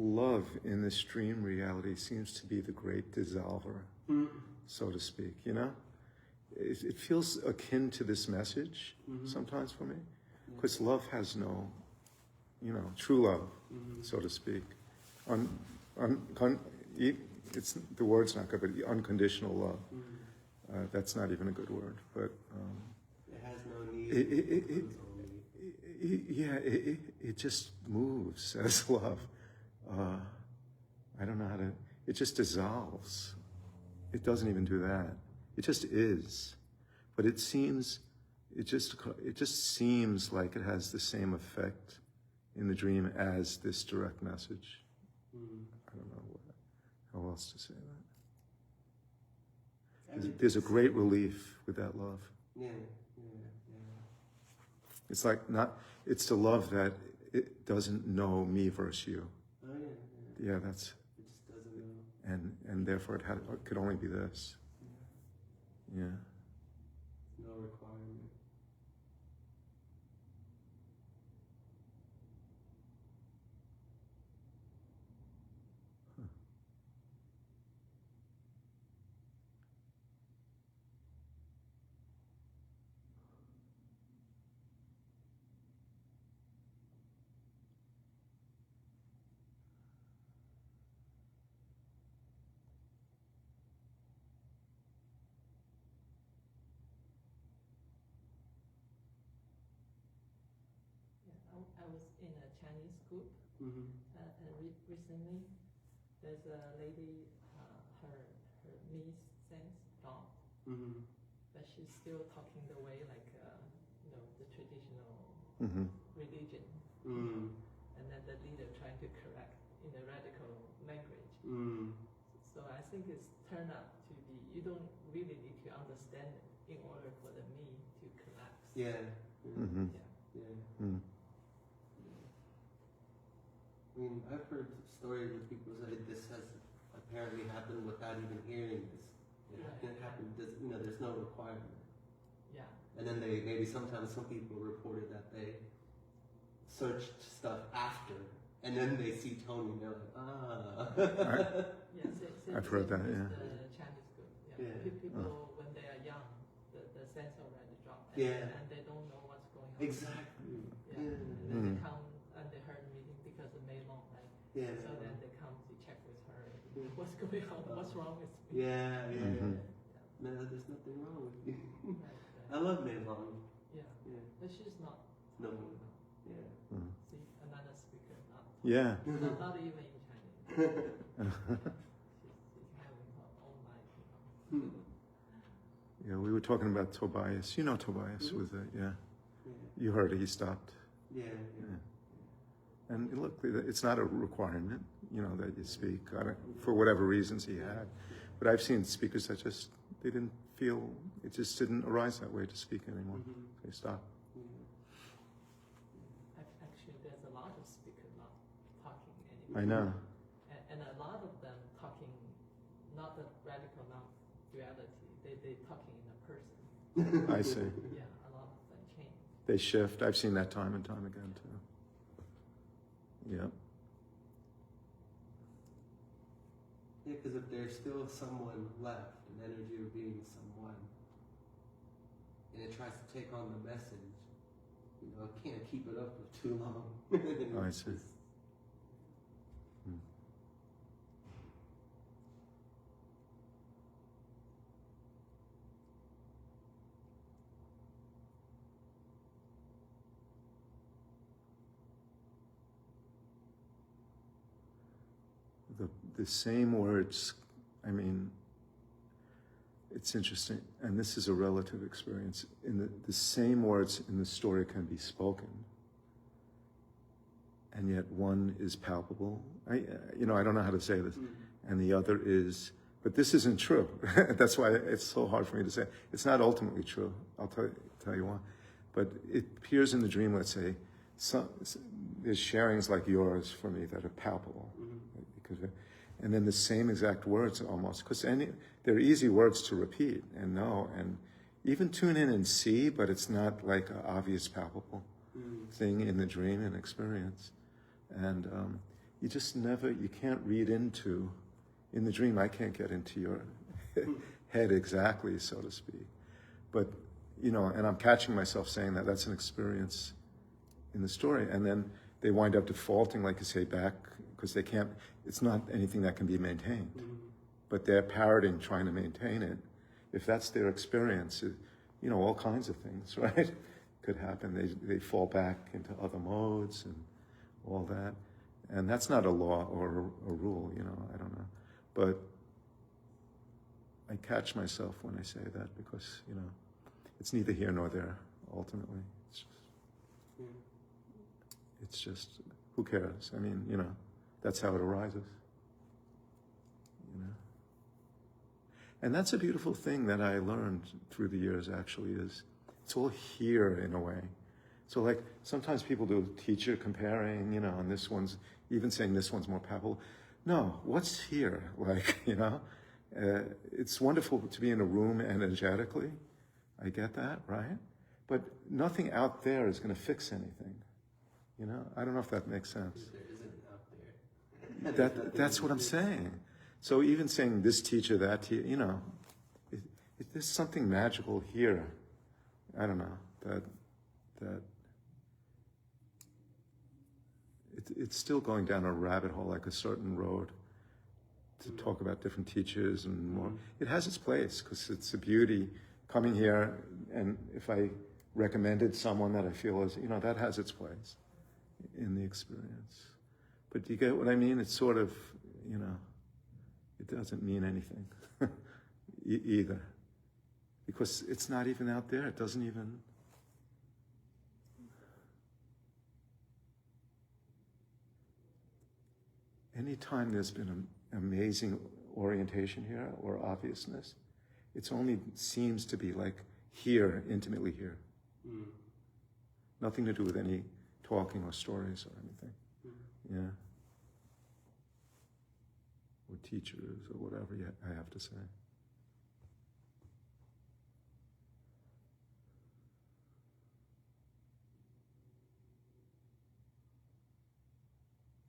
Love in this dream reality seems to be the great dissolver, so to speak, you know? It feels akin to this message sometimes for me, because love has no, you know, true love, so to speak. It's, the word's not good, but unconditional love. That's not even a good word, but... it has no need. It just moves as love. I don't know how to, it just dissolves. It doesn't even do that. It just is. But it just seems like it has the same effect in the dream as this direct message. I don't know how else to say that. There's a great relief with that love. Yeah. It's like it's the love that it doesn't know me versus you. Oh, Yeah, It just doesn't know. and therefore it could only be this. Yeah. No requirement. I was in a Chinese group, Mm-hmm. and recently there's a lady, her niece sense dropped, but she's still talking the way like the traditional religion, and then the leader trying to correct in the radical language. So I think it's turned out to be, you don't really need to understand it in order for the me to collapse. Yeah. I mean, I've heard stories of people say this has apparently happened without even hearing this. It happened. There's no requirement. Yeah. And then sometimes some people reported that they searched stuff after, and then they see Tony, and they're like, I've heard that, yeah. The Chinese group, People, when they are young, the sense already dropped, and they don't know what's going on. Exactly. And then they come and they heard meeting because of Mei Long, right? Yeah. So then they come to check with her, what's going on, what's wrong with me? No, there's nothing wrong with you. Right. I love Mei Long. Yeah. But she's not. No. Yeah. See, another speaker, not Yeah. not even in Chinese. She's having her own life, you know. Yeah, we were talking about Tobias. You know Tobias with it, yeah. You heard it, he stopped. Yeah. And look, it's not a requirement, you know, that you speak for whatever reasons he had. But I've seen speakers that just, they didn't feel, it just didn't arise that way to speak anymore. They stopped. Actually, there's a lot of speakers not talking anymore. I know. And a lot of them talking, not the radical non-duality, they talking in a person. I see. Yeah, a lot of them change. They shift. I've seen that time and time again too. Yeah. Yeah, because if there's still someone left, an energy of being someone, and it tries to take on the message, you know, it can't keep it up for too long. I see. The same words, I mean, it's interesting, and this is a relative experience. In the same words in the story can be spoken, and yet one is palpable. I don't know how to say this, and the other is, but this isn't true. That's why it's so hard for me to say. It's not ultimately true. I'll tell you why. But it appears in the dream, let's say, there's sharings like yours for me that are palpable. And then the same exact words almost, because they're easy words to repeat and know, and even tune in and see, but it's not like an obvious palpable thing in the dream and experience. And you just you can't read into, in the dream, I can't get into your head exactly, so to speak. But, you know, and I'm catching myself saying that's an experience in the story. And then they wind up defaulting, like you say, back, because they can't, it's not anything that can be maintained. But they're parroting, trying to maintain it. If that's their experience, you know, all kinds of things, right? Could happen. They fall back into other modes and all that. And that's not a law or a rule, you know, I don't know. But I catch myself when I say that because, you know, it's neither here nor there, ultimately. It's just, who cares? I mean, you know, that's how it arises, you know. And that's a beautiful thing that I learned through the years, actually, is it's all here in a way. So like, sometimes people do teacher comparing, you know, and this one's, even saying this one's more palpable. No, what's here? Like, you know, it's wonderful to be in a room energetically. I get that, right? But nothing out there is going to fix anything. You know, I don't know if that makes sense. There isn't out there. That's what I'm saying. So even saying this teacher, that teacher, you know, there's something magical here. I don't know, that it's still going down a rabbit hole, like a certain road, to talk about different teachers and more. It has its place, because it's a beauty coming here, and if I recommended someone that I feel is, you know, that has its place in the experience. But do you get what I mean? It's sort of, you know, it doesn't mean anything either. Because it's not even out there. It doesn't even... Anytime there's been an amazing orientation here or obviousness, it only seems to be like here, intimately here. Nothing to do with any talking or stories or anything. Yeah. Or teachers or whatever I have to say.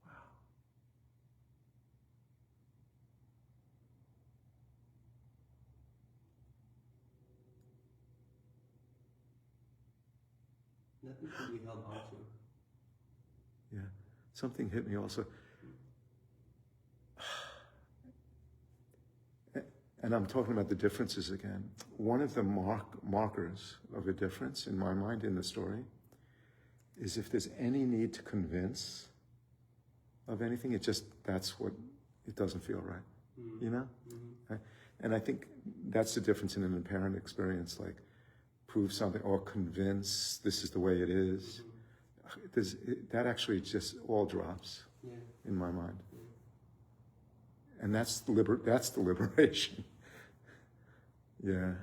Wow. Nothing can be held on to. Yeah. Something hit me also. And I'm talking about the differences again. One of the markers of a difference, in my mind, in the story, is if there's any need to convince of anything. It just, that's what, it doesn't feel right, you know? And I think that's the difference in an apparent experience, like prove something or convince this is the way it is. That actually just all drops in my mind. And that's the liberation. Yeah.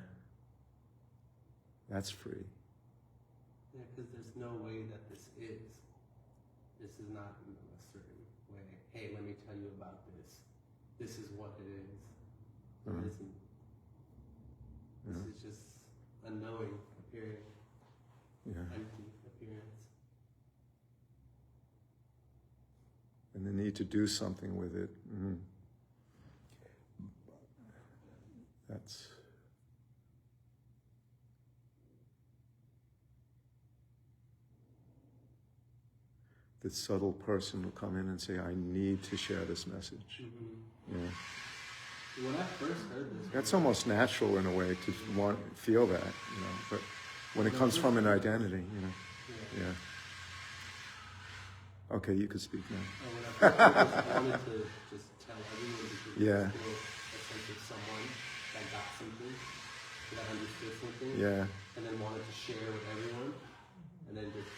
That's free. Yeah, because there's no way that this is. This is not in a certain way. Hey, let me tell you about this. This is what it is. It isn't. This is just a knowing appearing. Empty appearance. And the need to do something with it. That's... The subtle person will come in and say, I need to share this message. Yeah. When I first heard this, that's almost natural in a way to feel that, you know. But when it comes from an identity, you know. Yeah. Okay, you can speak now. When I first heard this, I wanted to just tell everyone because Yeah. I feel a sense of someone that got something, that understood something, and then wanted to share with everyone, and then just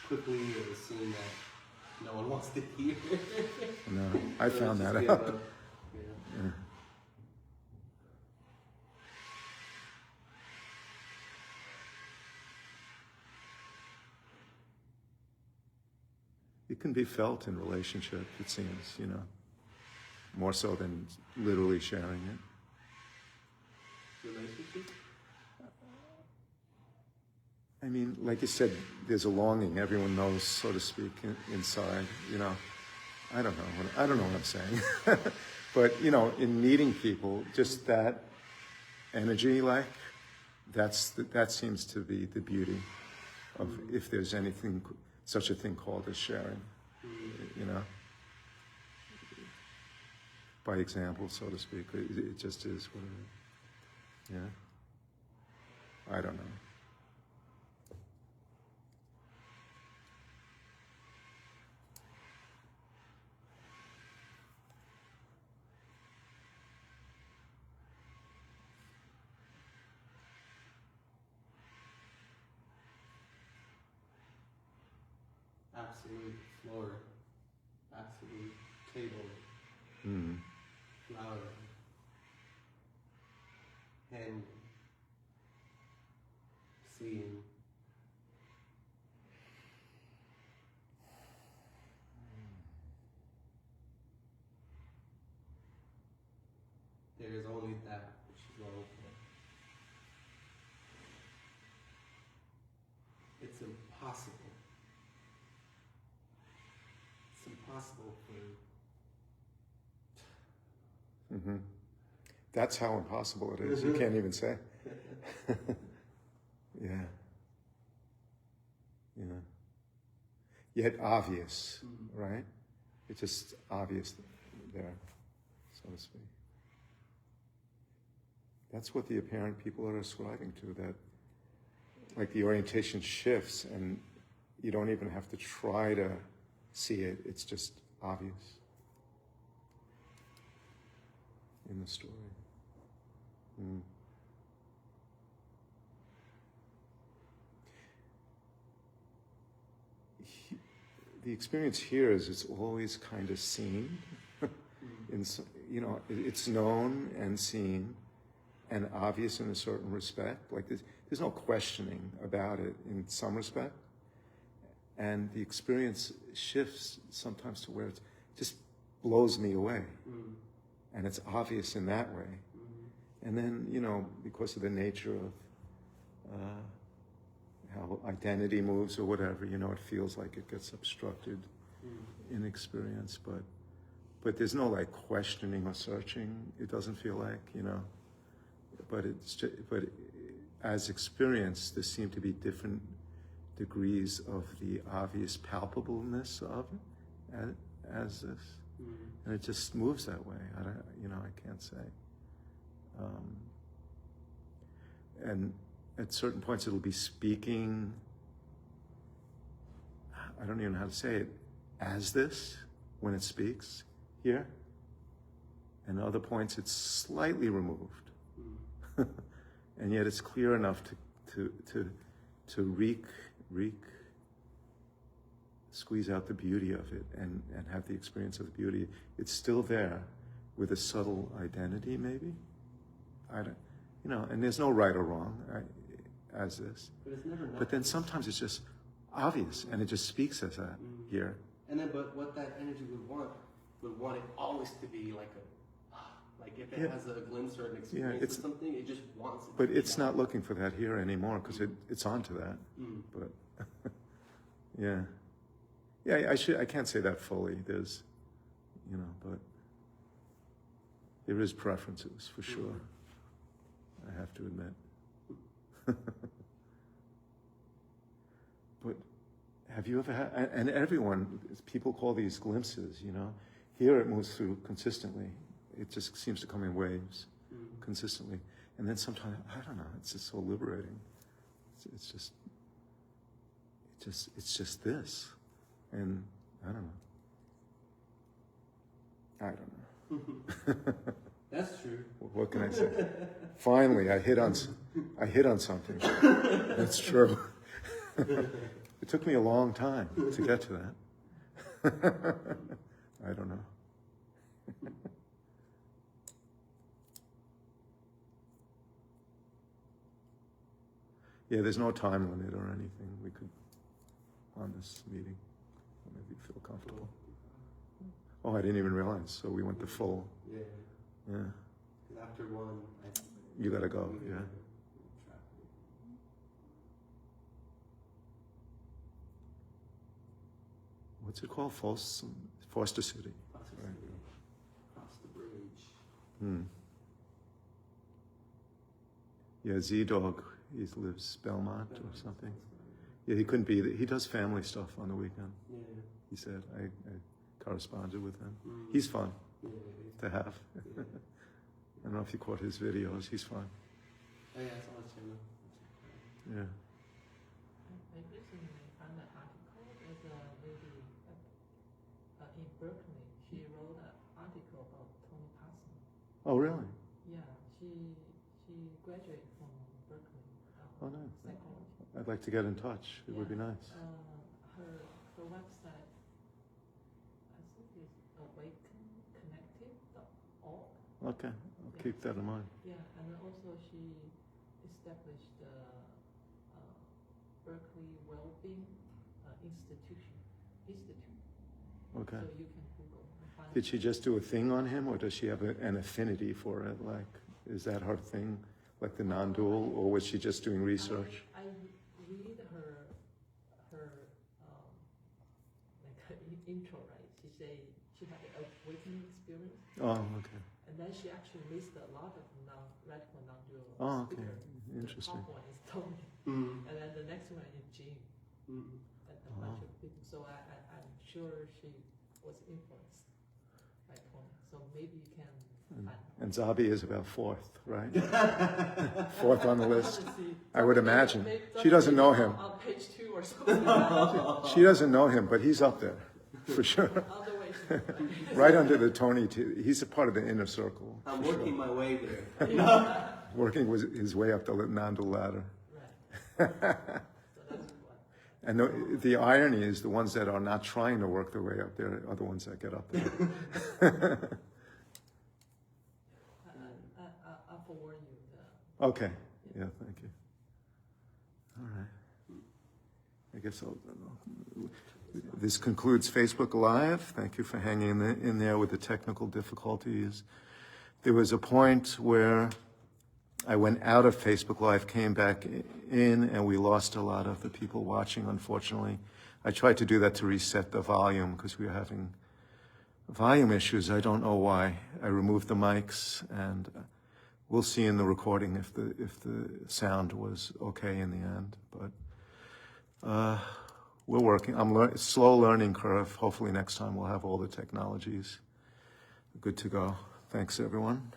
quickly it was seen that no one wants to hear. No, I So found it's that just out. Yeah. It can be felt in relationship, it seems, you know, more so than literally sharing it. Relationship? I mean, like you said, there's a longing. Everyone knows, so to speak, inside. You know, I don't know what I'm saying, but you know, in meeting people, just that energy, like that seems to be the beauty of if there's anything, such a thing called as sharing. You know, by example, so to speak, it just is what it is. Yeah, I don't know. Absolute floor, absolute table, flower, hand, seeing. There is only that which is wrong. It's impossible. It's impossible for... That's how impossible it is. You can't even say. Yeah. Yeah. Yet obvious, right? It's just obvious there, so to speak. That's what the apparent people are ascribing to, that like the orientation shifts and you don't even have to try to see it, it's just obvious in the story. The experience here is it's always kind of seen. You know, it's known and seen and obvious in a certain respect. Like there's no questioning about it in some respect. And the experience shifts sometimes to where it just blows me away. And it's obvious in that way. And then, you know, because of the nature of how identity moves or whatever, you know, it feels like it gets obstructed in experience. But there's no like questioning or searching. It doesn't feel like, you know. But as experience, there seem to be different degrees of the obvious palpableness of it as this, and it just moves that way. I can't say. And at certain points, it'll be speaking. I don't even know how to say it. As this, when it speaks here, and other points it's slightly removed, and yet it's clear enough to squeeze out the beauty of it and have the experience of the beauty. It's still there with a subtle identity, maybe. I don't, and there's no right or wrong as this. But it's never. But then sometimes it's just obvious, and it just speaks as that here. And then, but what that energy would want it always to be like if it has a glimpse or an experience of something, it just wants it. But it's not looking for that here anymore because it's onto that. But I can't say that fully. There's, but there is preferences for sure. I have to admit. But have you ever had, and everyone, people call these glimpses, here it moves through consistently. It just seems to come in waves consistently. And then sometimes, I don't know, it's just so liberating. It's just this. And I don't know. That's true. What can I say? Finally, I hit on something. That's true. It took me a long time to get to that. I don't know. Yeah, there's no time limit or anything. We could, on this meeting, maybe feel comfortable. Oh, I didn't even realize. So we went to full. Yeah. After one, you gotta go. Yeah. What's it called? Foster City. Right. Across the bridge. Yeah, Z-Dog. He lives Belmont or something. Yeah, he couldn't be there. He does family stuff on the weekend. Yeah. He said, I corresponded with him. He's fun to have. I don't know if you caught his videos. He's fun. Oh, yeah, I saw his channel. Yeah. I recently found an article. There's a lady in Berkeley. She wrote an article about Tony Parsons. Oh, really? Yeah, she graduated from Berkeley. Oh, nice. Psychology. I'd like to get in touch. It would be nice. Her website, I think is awakenconnective.org. Okay, I'll keep that in mind. Yeah, and then also she established the Berkeley Wellbeing Institute. Okay. So you can Google and find. Did she just do a thing on him, or does she have an affinity for it? Like, is that her thing, like the non-dual, or was she just doing research? I read her intro, right? She say she had an awakening experience. Oh, okay. And then she actually listed a lot of radical non-dual. Oh, okay. speakers. Interesting. The top one is Tony, and then the next one is Jim, and a bunch of people. So I'm sure she was influenced by Tony. So maybe you can find her. And Zabi is about fourth, right? Fourth on the list. I would imagine. She doesn't know him. On page 2 or something. She doesn't know him, but he's up there, for sure. Otherwise, Right under the Tony, he's a part of the inner circle. I'm working my way there. Working his way up the non-dual ladder. right. So that's one. And the irony is the ones that are not trying to work their way up there are the ones that get up there. I'll forward you the. Okay. Yeah, thank you. All right. I guess this concludes Facebook Live. Thank you for hanging in there with the technical difficulties. There was a point where I went out of Facebook Live, came back in, and we lost a lot of the people watching, unfortunately. I tried to do that to reset the volume because we were having volume issues. I don't know why. I removed the mics, and we'll see in the recording if the sound was okay in the end. But we're working. Slow learning curve. Hopefully next time we'll have all the technologies good to go. Thanks, everyone.